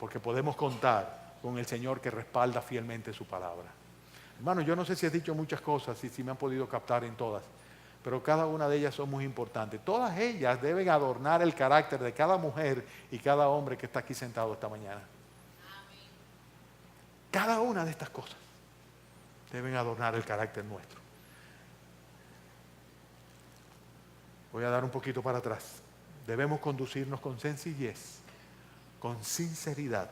Porque podemos contar con el Señor que respalda fielmente su palabra. Hermano, yo no sé si he dicho muchas cosas y si me han podido captar en todas, pero cada una de ellas son muy importantes. Todas ellas deben adornar el carácter de cada mujer y cada hombre que está aquí sentado esta mañana. Cada una de estas cosas deben adornar el carácter nuestro. Voy a dar un poquito para atrás. Debemos conducirnos con sencillez, con sinceridad,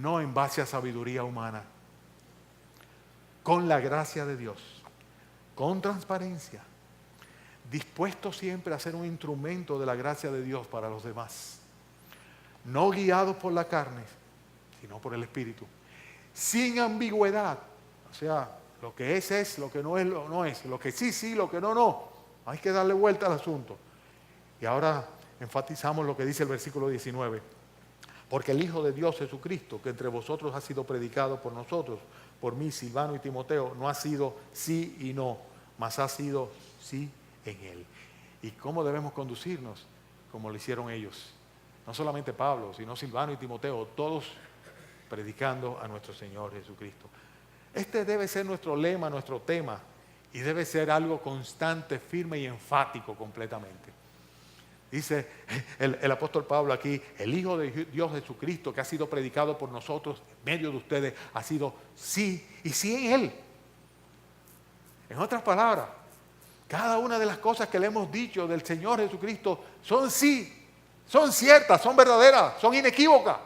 no en base a sabiduría humana, con la gracia de Dios, con transparencia, dispuesto siempre a ser un instrumento de la gracia de Dios para los demás, no guiados por la carne, sino por el Espíritu, sin ambigüedad, o sea, lo que es, lo que no es, no es, lo que sí, lo que no. Hay que darle vuelta al asunto. Y ahora enfatizamos lo que dice el versículo 19. Porque el Hijo de Dios Jesucristo, que entre vosotros ha sido predicado por nosotros, por mí, Silvano y Timoteo, no ha sido sí y no, mas ha sido sí en Él. ¿Y cómo debemos conducirnos? Como lo hicieron ellos. No solamente Pablo, sino Silvano y Timoteo, todos predicando a nuestro Señor Jesucristo. Este debe ser nuestro lema, nuestro tema, y debe ser algo constante, firme y enfático completamente. Dice el apóstol Pablo aquí, el Hijo de Dios Jesucristo que ha sido predicado por nosotros, en medio de ustedes, ha sido sí y sí en Él. En otras palabras, cada una de las cosas que le hemos dicho del Señor Jesucristo son sí, son ciertas, son verdaderas, son inequívocas,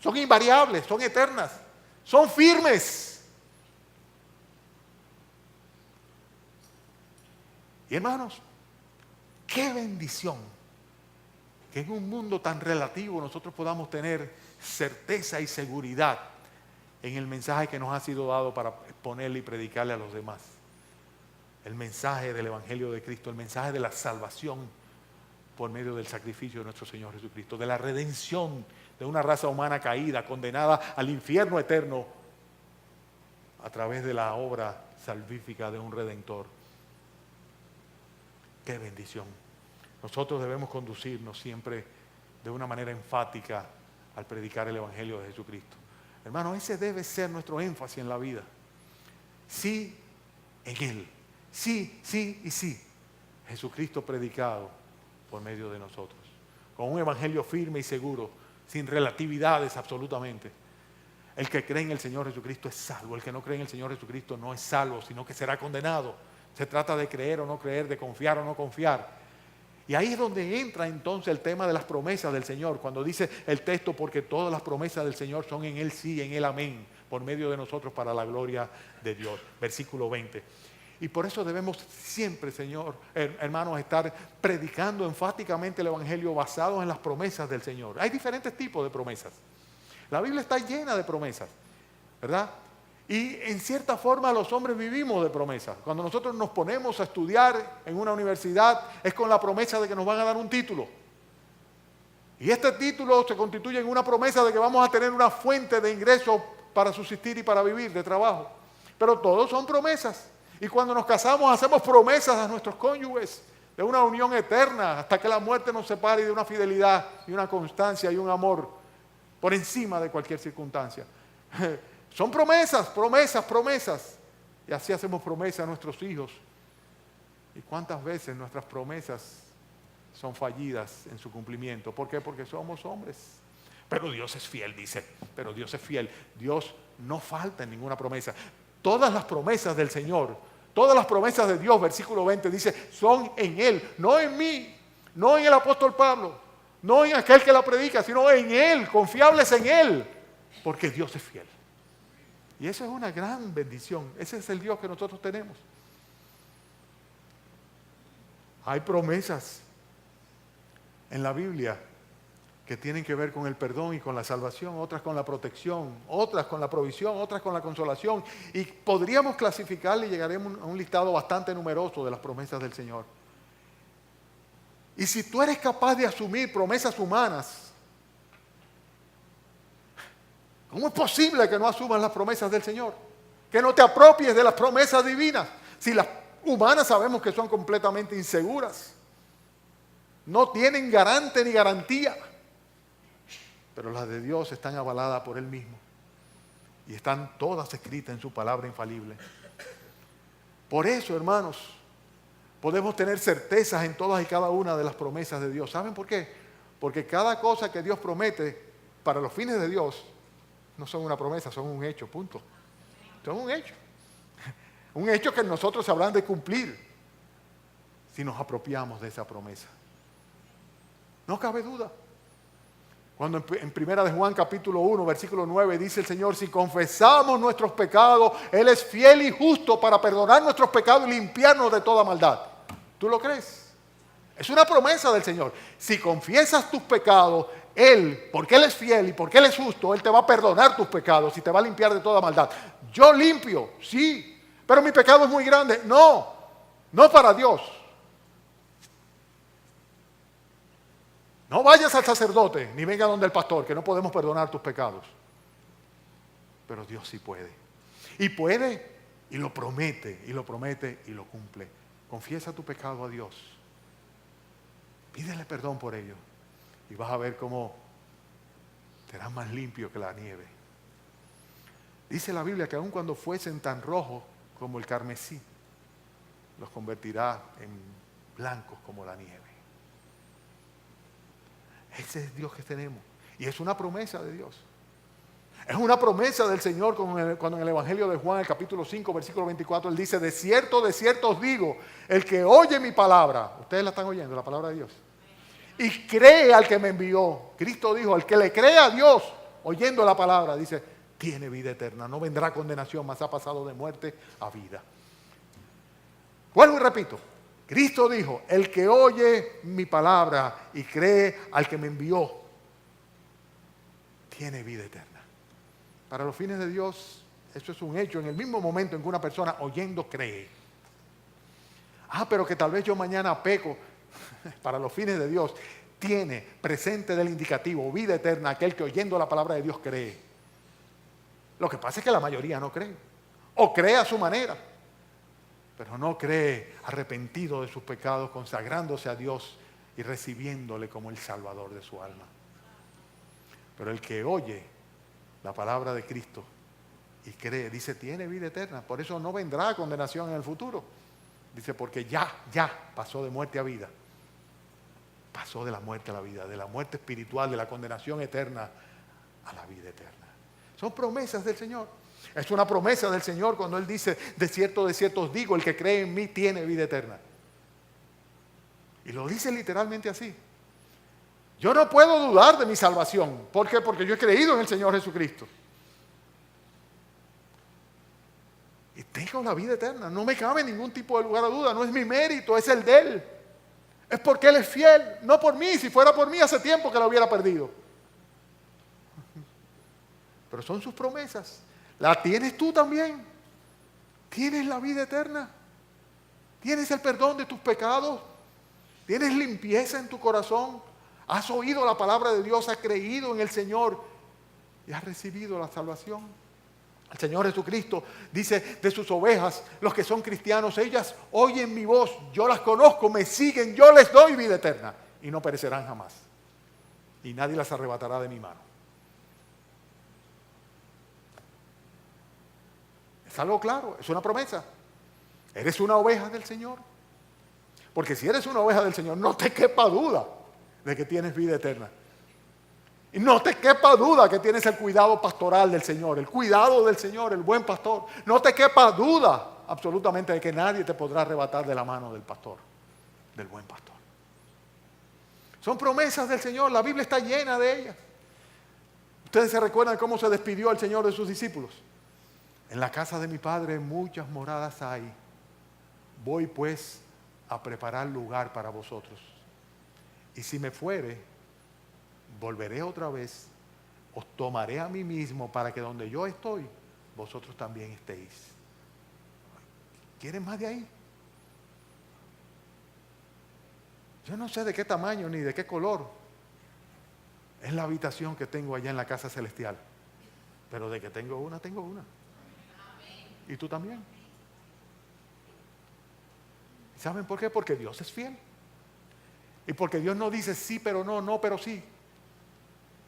son invariables, son eternas, son firmes. Y hermanos, qué bendición que en un mundo tan relativo nosotros podamos tener certeza y seguridad en el mensaje que nos ha sido dado para exponerle y predicarle a los demás. El mensaje del Evangelio de Cristo, el mensaje de la salvación por medio del sacrificio de nuestro Señor Jesucristo, de la redención de una raza humana caída, condenada al infierno eterno a través de la obra salvífica de un Redentor. ¡Qué bendición! Nosotros debemos conducirnos siempre de una manera enfática al predicar el Evangelio de Jesucristo. Hermano, ese debe ser nuestro énfasis en la vida. Sí en Él. Sí, sí y sí. Jesucristo predicado por medio de nosotros. Con un Evangelio firme y seguro, sin relatividades absolutamente. El que cree en el Señor Jesucristo es salvo. El que no cree en el Señor Jesucristo no es salvo, sino que será condenado. Se trata de creer o no creer, de confiar o no confiar. Y ahí es donde entra entonces el tema de las promesas del Señor. Cuando dice el texto, porque todas las promesas del Señor son en Él sí, en Él amén, por medio de nosotros para la gloria de Dios. Versículo 20. Y por eso debemos siempre, Señor, hermanos, estar predicando enfáticamente el Evangelio basado en las promesas del Señor. Hay diferentes tipos de promesas. La Biblia está llena de promesas, ¿verdad? Y en cierta forma los hombres vivimos de promesas. Cuando nosotros nos ponemos a estudiar en una universidad es con la promesa de que nos van a dar un título. Y este título se constituye en una promesa de que vamos a tener una fuente de ingreso para subsistir y para vivir, de trabajo. Pero todos son promesas. Y cuando nos casamos hacemos promesas a nuestros cónyuges de una unión eterna hasta que la muerte nos separe, y de una fidelidad y una constancia y un amor por encima de cualquier circunstancia. Son promesas, promesas, promesas. Y así hacemos promesas a nuestros hijos. ¿Y cuántas veces nuestras promesas son fallidas en su cumplimiento? ¿Por qué? Porque somos hombres. Pero Dios es fiel, dice. Pero Dios es fiel. Dios no falta en ninguna promesa. Todas las promesas del Señor, todas las promesas de Dios, versículo 20, dice, son en Él, no en mí, no en el apóstol Pablo, no en aquel que la predica, sino en Él, confiables en Él, porque Dios es fiel. Y eso es una gran bendición. Ese es el Dios que nosotros tenemos. Hay promesas en la Biblia que tienen que ver con el perdón y con la salvación, otras con la protección, otras con la provisión, otras con la consolación. Y podríamos clasificarle y llegaremos a un listado bastante numeroso de las promesas del Señor. Y si tú eres capaz de asumir promesas humanas, ¿cómo es posible que no asumas las promesas del Señor? Que no te apropies de las promesas divinas. Si las humanas sabemos que son completamente inseguras. No tienen garante ni garantía. Pero las de Dios están avaladas por Él mismo. Y están todas escritas en su palabra infalible. Por eso, hermanos, Podemos tener certezas en todas y cada una de las promesas de Dios. ¿Saben por qué? Porque cada cosa que Dios promete para los fines de Dios no son una promesa, son un hecho, punto. Son un hecho. Un hecho que nosotros habrán de cumplir si nos apropiamos de esa promesa. No cabe duda. Cuando en Primera de Juan capítulo 1, versículo 9 dice el Señor, si confesamos nuestros pecados, Él es fiel y justo para perdonar nuestros pecados y limpiarnos de toda maldad. ¿Tú lo crees? Es una promesa del Señor. Si confiesas tus pecados, Él, porque Él es fiel y porque Él es justo, Él te va a perdonar tus pecados y te va a limpiar de toda maldad. Yo limpio, sí, pero mi pecado es muy grande. No, no para Dios. No vayas al sacerdote, ni venga donde el pastor, que no podemos perdonar tus pecados. Pero Dios sí puede. Y puede, y lo promete, y lo promete, y lo cumple. Confiesa tu pecado a Dios. Pídele perdón por ello. Y vas a ver cómo serás más limpio que la nieve. Dice la Biblia que aun cuando fuesen tan rojos como el carmesí, los convertirá en blancos como la nieve. Ese es Dios que tenemos. Y es una promesa de Dios. Es una promesa del Señor cuando en el Evangelio de Juan, el capítulo 5, versículo 24, Él dice, de cierto os digo, el que oye mi palabra, ustedes la están oyendo, la palabra de Dios, y cree al que me envió. Cristo dijo, el que le cree a Dios, oyendo la palabra, dice, tiene vida eterna, no vendrá condenación, mas ha pasado de muerte a vida. Vuelvo y repito. Cristo dijo, el que oye mi palabra y cree al que me envió, tiene vida eterna. Para los fines de Dios, eso es un hecho en el mismo momento en que una persona oyendo cree. Pero que tal vez yo mañana peco. Para los fines de Dios, tiene presente del indicativo vida eterna aquel que oyendo la palabra de Dios cree. Lo que pasa es que la mayoría no cree. O cree a su manera. Pero no cree arrepentido de sus pecados, consagrándose a Dios y recibiéndole como el Salvador de su alma. Pero el que oye la palabra de Cristo y cree, dice, tiene vida eterna. Por eso no vendrá condenación en el futuro. Dice, porque ya pasó de muerte a vida. Pasó de la muerte a la vida, de la muerte espiritual, de la condenación eterna a la vida eterna. Son promesas del Señor. Es una promesa del Señor cuando Él dice, de cierto os digo, el que cree en mí tiene vida eterna. Y lo dice literalmente así. Yo no puedo dudar de mi salvación. ¿Por qué? Porque yo he creído en el Señor Jesucristo. Y tengo la vida eterna. No me cabe ningún tipo de lugar a duda. No es mi mérito, es el de Él. Es porque Él es fiel. No por mí. Si fuera por mí, hace tiempo que la hubiera perdido. Pero son sus promesas. ¿La tienes tú también? ¿Tienes la vida eterna? ¿Tienes el perdón de tus pecados? ¿Tienes limpieza en tu corazón? ¿Has oído la palabra de Dios? ¿Has creído en el Señor? ¿Y has recibido la salvación? El Señor Jesucristo dice de sus ovejas, los que son cristianos, ellas oyen mi voz, yo las conozco, me siguen, yo les doy vida eterna y no perecerán jamás. Y nadie las arrebatará de mi mano. Es algo claro, es una promesa. ¿Eres una oveja del Señor? Porque si eres una oveja del Señor, no te quepa duda de que tienes vida eterna. Y no te quepa duda que tienes el cuidado pastoral del Señor, el cuidado del Señor, el buen pastor. No te quepa duda absolutamente de que nadie te podrá arrebatar de la mano del pastor, del buen pastor. Son promesas del Señor, la Biblia está llena de ellas. Ustedes se recuerdan cómo se despidió el Señor de sus discípulos. En la casa de mi Padre muchas moradas hay. Voy pues a preparar lugar para vosotros. Y si me fuere, volveré otra vez, os tomaré a mí mismo para que donde yo estoy, vosotros también estéis. ¿Quieren más de ahí? Yo no sé de qué tamaño ni de qué color es la habitación que tengo allá en la casa celestial. Pero de que tengo una, tengo una. ¿Y tú también? ¿Saben por qué? Porque Dios es fiel. Y porque Dios no dice sí, pero no, no, pero sí.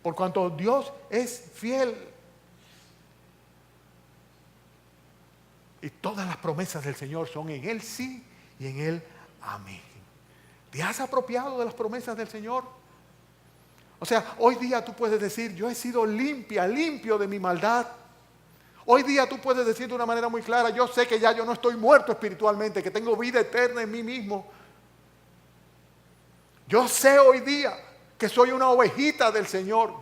Por cuanto Dios es fiel. Y todas las promesas del Señor son en Él sí y en Él Amén. ¿Te has apropiado de las promesas del Señor? O sea, hoy día tú puedes decir, yo he sido limpio de mi maldad. Hoy día tú puedes decir de una manera muy clara, yo sé que ya yo no estoy muerto espiritualmente, que tengo vida eterna en mí mismo. Yo sé hoy día que soy una ovejita del Señor.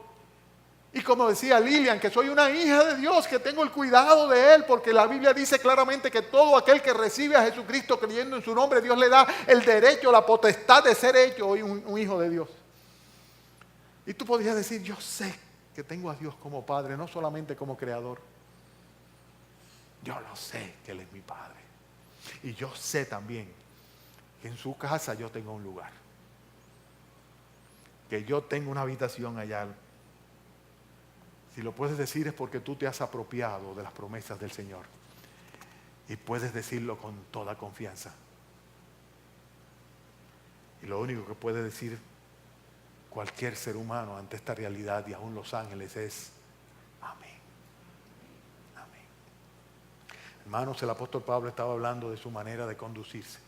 Y como decía Lilian, que soy una hija de Dios, que tengo el cuidado de Él, porque la Biblia dice claramente que todo aquel que recibe a Jesucristo creyendo en su nombre, Dios le da el derecho, la potestad de ser hecho hoy un hijo de Dios. Y tú podrías decir, yo sé que tengo a Dios como Padre, no solamente como Creador. Yo lo sé que Él es mi Padre. Y yo sé también que en su casa yo tengo un lugar. Que yo tengo una habitación allá. Si lo puedes decir es porque tú te has apropiado de las promesas del Señor. Y puedes decirlo con toda confianza. Y lo único que puede decir cualquier ser humano ante esta realidad y aún los ángeles es amén. Amén. Hermanos, el apóstol Pablo estaba hablando de su manera de conducirse.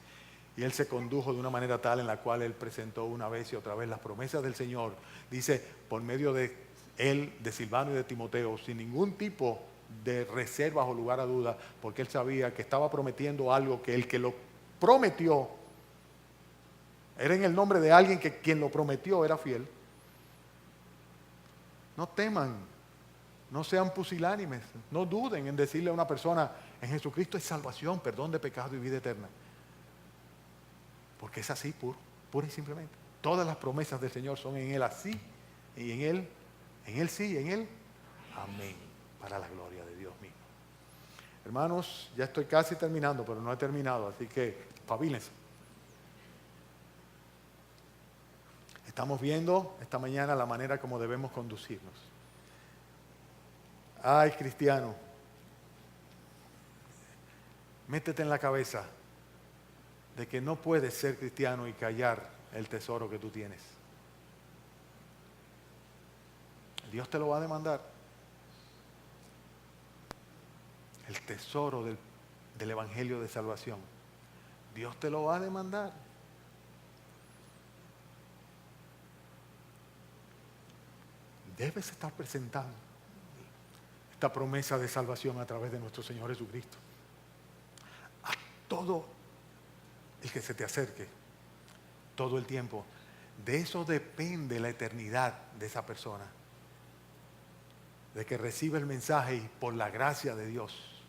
Y él se condujo de una manera tal en la cual él presentó una vez y otra vez las promesas del Señor. Dice, por medio de él, de Silvano y de Timoteo, sin ningún tipo de reservas o lugar a duda, porque él sabía que estaba prometiendo algo que el que lo prometió era en el nombre de alguien que quien lo prometió era fiel. No teman, no sean pusilánimes, no duden en decirle a una persona, en Jesucristo hay salvación, perdón de pecado y vida eterna. Porque es así, pura y simplemente. Todas las promesas del Señor son en Él así, y en Él sí, en Él amén, para la gloria de Dios mismo. Hermanos, ya estoy casi terminando, pero no he terminado, así que espabilense. Estamos viendo esta mañana la manera como debemos conducirnos. Ay, cristiano, métete en la cabeza de que no puedes ser cristiano y callar el tesoro que tú tienes. Dios te lo va a demandar. El tesoro del Evangelio de Salvación. Dios te lo va a demandar. Debes estar presentando esta promesa de salvación a través de nuestro Señor Jesucristo a todo el que se te acerque, todo el tiempo. De eso depende la eternidad de esa persona. De que reciba el mensaje y por la gracia de Dios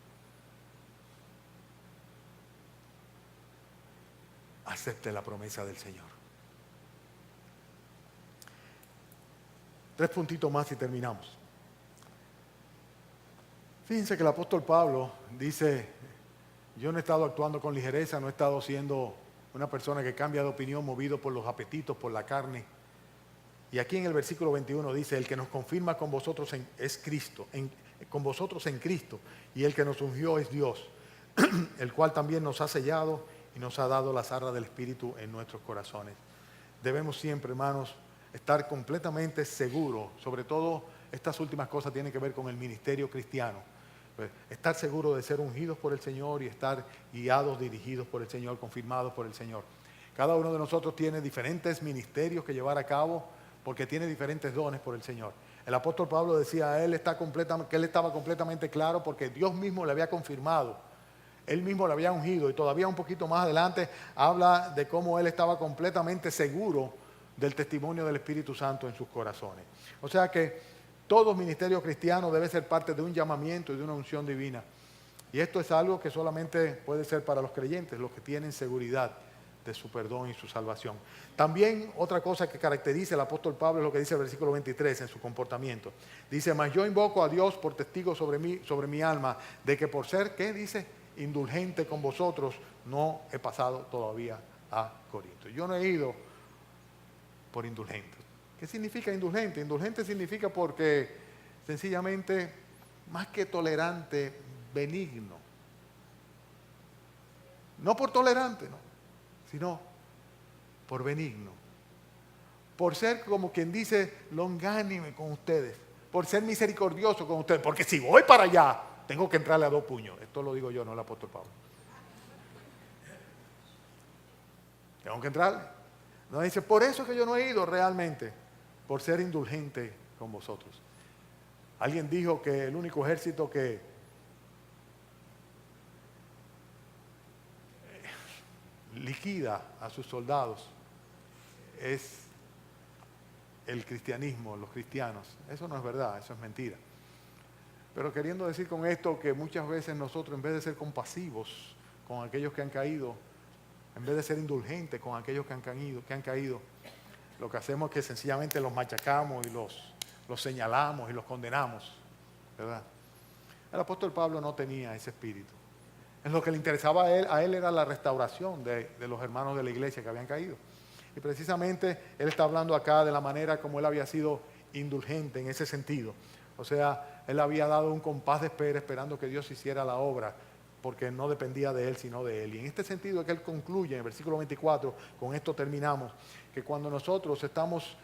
acepte la promesa del Señor. 3 puntitos más y terminamos. Fíjense que el apóstol Pablo dice, yo no he estado actuando con ligereza, no he estado siendo una persona que cambia de opinión movido por los apetitos, por la carne. Y aquí en el versículo 21 dice, el que nos confirma con vosotros es Cristo, con vosotros en Cristo, y el que nos ungió es Dios, el cual también nos ha sellado y nos ha dado las arras del Espíritu en nuestros corazones. Debemos siempre, hermanos, estar completamente seguros, sobre todo estas últimas cosas tienen que ver con el ministerio cristiano. Pues, estar seguros de ser ungidos por el Señor y estar guiados, dirigidos por el Señor, confirmados por el Señor. Cada uno de nosotros tiene diferentes ministerios que llevar a cabo porque tiene diferentes dones por el Señor. El apóstol Pablo decía que él estaba completamente claro porque Dios mismo le había confirmado. Él mismo le había ungido y todavía un poquito más adelante habla de cómo él estaba completamente seguro del testimonio del Espíritu Santo en sus corazones. O sea que todo ministerio cristiano debe ser parte de un llamamiento y de una unción divina. Y esto es algo que solamente puede ser para los creyentes, los que tienen seguridad de su perdón y su salvación. También otra cosa que caracteriza al apóstol Pablo es lo que dice el versículo 23 en su comportamiento. Dice, mas yo invoco a Dios por testigo sobre mi alma, de que por ser, ¿qué dice? Indulgente con vosotros, no he pasado todavía a Corinto. Yo no he ido por indulgente. ¿Qué significa indulgente? Indulgente significa porque sencillamente, más que tolerante, benigno. No por tolerante, no, sino por benigno. Por ser, como quien dice, longánime con ustedes. Por ser misericordioso con ustedes. Porque si voy para allá, tengo que entrarle a 2 puños. Esto lo digo yo, no el apóstol Pablo. Tengo que entrarle. No dice, por eso es que yo no he ido realmente, por ser indulgente con vosotros. Alguien dijo que el único ejército que liquida a sus soldados es el cristianismo, los cristianos. Eso no es verdad, eso es mentira. Pero queriendo decir con esto que muchas veces nosotros, en vez de ser compasivos con aquellos que han caído, en vez de ser indulgentes con aquellos que han caído, lo que hacemos es que sencillamente los machacamos y los señalamos y los condenamos, ¿verdad? El apóstol Pablo no tenía ese espíritu. En lo que le interesaba a él era la restauración de los hermanos de la iglesia que habían caído. Y precisamente él está hablando acá de la manera como él había sido indulgente en ese sentido. O sea, él había dado un compás de espera esperando que Dios hiciera la obra, porque no dependía de él, sino de él. Y en este sentido es que él concluye en el versículo 24, con esto terminamos, que cuando nosotros estamos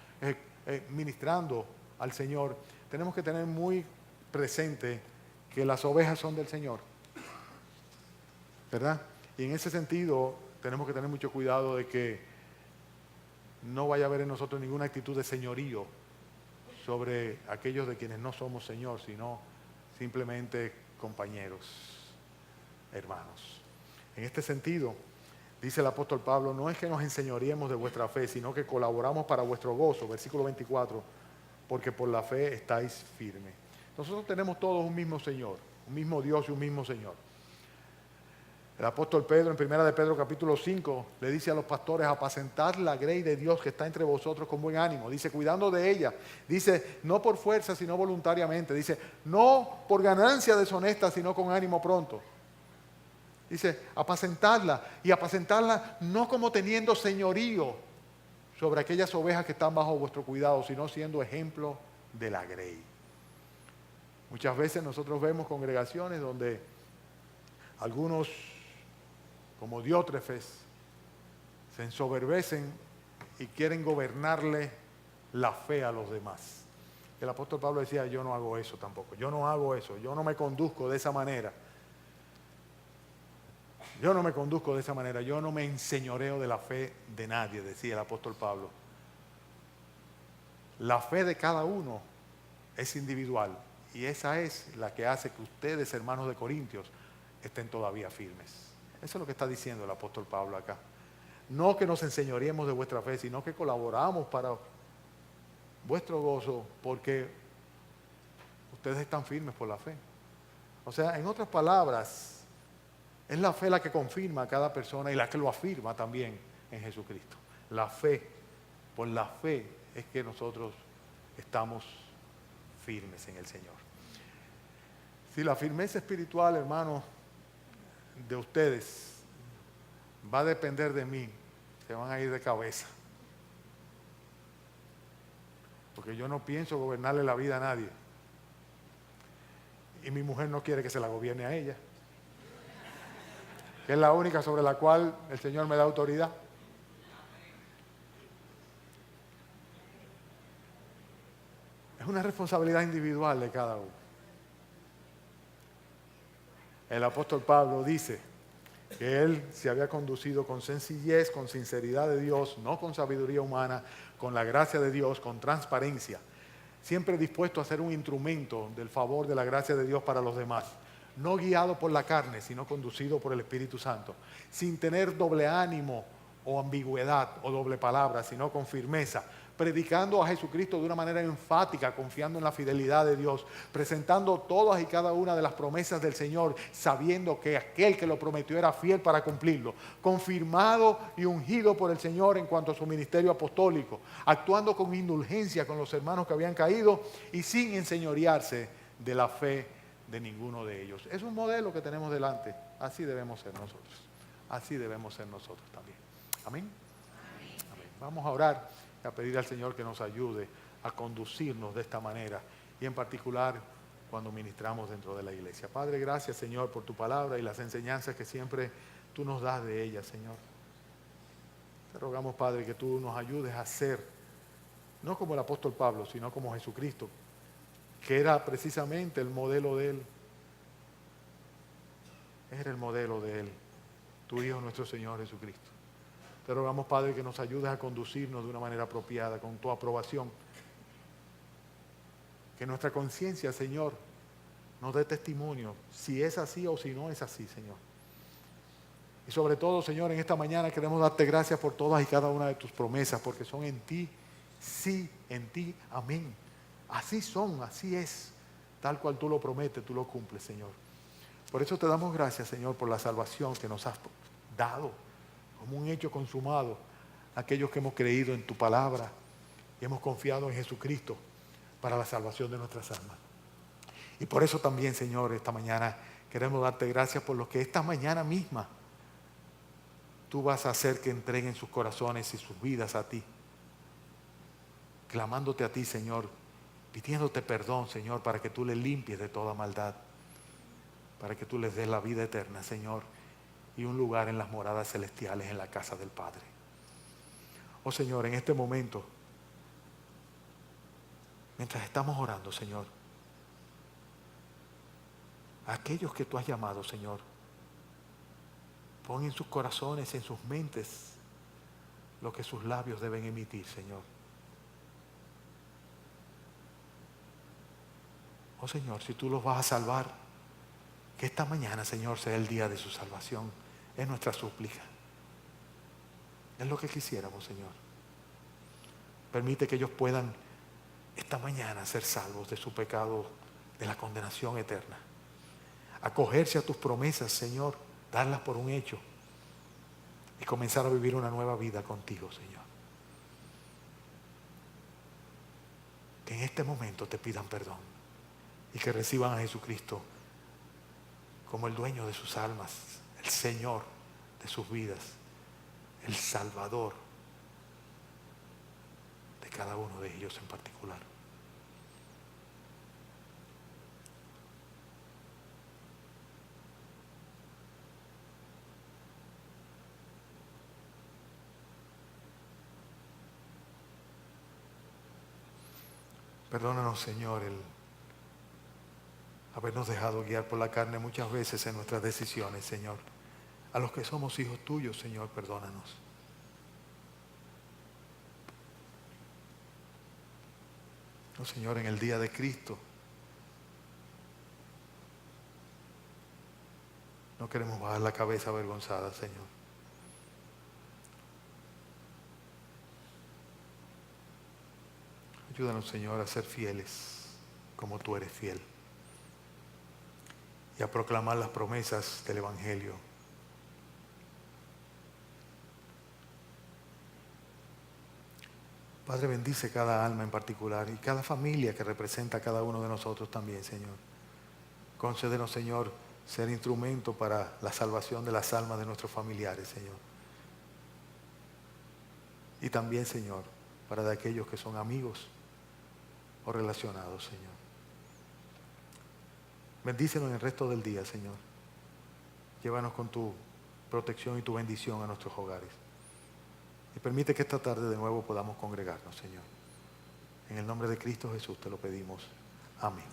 ministrando al Señor, tenemos que tener muy presente que las ovejas son del Señor, ¿verdad? Y en ese sentido tenemos que tener mucho cuidado de que no vaya a haber en nosotros ninguna actitud de señorío sobre aquellos de quienes no somos Señor, sino simplemente compañeros, hermanos. En este sentido, dice el apóstol Pablo, no es que nos enseñoreemos de vuestra fe, sino que colaboramos para vuestro gozo, versículo 24, porque por la fe estáis firmes. Nosotros tenemos todos un mismo Señor, un mismo Dios y un mismo Señor. El apóstol Pedro, en 1 de Pedro capítulo 5, le dice a los pastores, apacentad la grey de Dios que está entre vosotros con buen ánimo. Dice, cuidando de ella. Dice, no por fuerza, sino voluntariamente. Dice, no por ganancia deshonesta, sino con ánimo pronto. Dice, apacentadla. Y apacentadla no como teniendo señorío sobre aquellas ovejas que están bajo vuestro cuidado, sino siendo ejemplo de la grey. Muchas veces nosotros vemos congregaciones donde algunos, como Diótrefes, se ensoberbecen y quieren gobernarle la fe a los demás. El apóstol Pablo decía, yo no hago eso tampoco, yo no hago eso, yo no me conduzco de esa manera. Yo no me conduzco de esa manera, yo no me enseñoreo de la fe de nadie, decía el apóstol Pablo. La fe de cada uno es individual y esa es la que hace que ustedes, hermanos de Corintios, estén todavía firmes. Eso es lo que está diciendo el apóstol Pablo acá. No que nos enseñoreemos de vuestra fe, sino que colaboramos para vuestro gozo, porque ustedes están firmes por la fe. O sea, en otras palabras, es la fe la que confirma a cada persona y la que lo afirma también en Jesucristo. La fe, por la fe es que nosotros estamos firmes en el Señor. Si la firmeza espiritual, hermanos, de ustedes va a depender de mí, se van a ir de cabeza. Porque yo no pienso gobernarle la vida a nadie. Y mi mujer no quiere que se la gobierne a ella, que es la única sobre la cual el Señor me da autoridad. Es una responsabilidad individual de cada uno. El apóstol Pablo dice que él se había conducido con sencillez, con sinceridad de Dios, no con sabiduría humana, con la gracia de Dios, con transparencia, siempre dispuesto a ser un instrumento del favor de la gracia de Dios para los demás, no guiado por la carne, sino conducido por el Espíritu Santo, sin tener doble ánimo o ambigüedad o doble palabra, sino con firmeza, predicando a Jesucristo de una manera enfática, confiando en la fidelidad de Dios, presentando todas y cada una de las promesas del Señor, sabiendo que aquel que lo prometió era fiel para cumplirlo, confirmado y ungido por el Señor en cuanto a su ministerio apostólico, actuando con indulgencia con los hermanos que habían caído y sin enseñorearse de la fe de ninguno de ellos. Es un modelo que tenemos delante. Así debemos ser nosotros. Así debemos ser nosotros también. Amén. Amén. Vamos a orar y a pedir al Señor que nos ayude a conducirnos de esta manera y en particular cuando ministramos dentro de la iglesia. Padre, gracias, Señor, por tu palabra y las enseñanzas que siempre tú nos das de ella, Señor. Te rogamos, Padre, que tú nos ayudes a ser, no como el apóstol Pablo, sino como Jesucristo, que era precisamente el modelo de él. Era el modelo de él, tu Hijo, nuestro Señor Jesucristo. Te rogamos, Padre, que nos ayudes a conducirnos de una manera apropiada, con tu aprobación. Que nuestra conciencia, Señor, nos dé testimonio si es así o si no es así, Señor. Y sobre todo, Señor, en esta mañana queremos darte gracias por todas y cada una de tus promesas, porque son en ti, sí, en ti, amén. Así son, así es. Tal cual tú lo prometes, tú lo cumples, Señor. Por eso te damos gracias, Señor, por la salvación que nos has dado como un hecho consumado. Aquellos que hemos creído en tu palabra y hemos confiado en Jesucristo para la salvación de nuestras almas. Y por eso también, Señor, esta mañana queremos darte gracias por lo que esta mañana misma tú vas a hacer que entreguen sus corazones y sus vidas a ti. Clamándote a ti, Señor, pidiéndote perdón, Señor, para que tú les limpies de toda maldad, para que tú les des la vida eterna, Señor, y un lugar en las moradas celestiales en la casa del Padre. Oh Señor, en este momento, mientras estamos orando, Señor, a aquellos que tú has llamado, Señor, pon en sus corazones, en sus mentes, lo que sus labios deben emitir, Señor. Oh Señor, si tú los vas a salvar, que esta mañana, Señor, sea el día de su salvación. Es nuestra súplica. Es lo que quisiéramos, Señor. Permite que ellos puedan esta mañana ser salvos de su pecado, de la condenación eterna. Acogerse a tus promesas, Señor, darlas por un hecho y comenzar a vivir una nueva vida contigo, Señor. Que en este momento te pidan perdón y que reciban a Jesucristo como el dueño de sus almas, el Señor de sus vidas, el Salvador de cada uno de ellos en particular. Perdónanos, Señor, el habernos dejado guiar por la carne muchas veces en nuestras decisiones, Señor. A los que somos hijos tuyos, Señor, perdónanos. Oh, Señor, en el día de Cristo, no queremos bajar la cabeza avergonzada, Señor. Ayúdanos, Señor, a ser fieles como tú eres fiel y a proclamar las promesas del Evangelio. Padre, bendice cada alma en particular y cada familia que representa a cada uno de nosotros también, Señor. Concédenos, Señor, ser instrumento para la salvación de las almas de nuestros familiares, Señor. Y también, Señor, para de aquellos que son amigos o relacionados, Señor. Bendícenos en el resto del día, Señor. Llévanos con tu protección y tu bendición a nuestros hogares. Y permite que esta tarde de nuevo podamos congregarnos, Señor. En el nombre de Cristo Jesús te lo pedimos. Amén.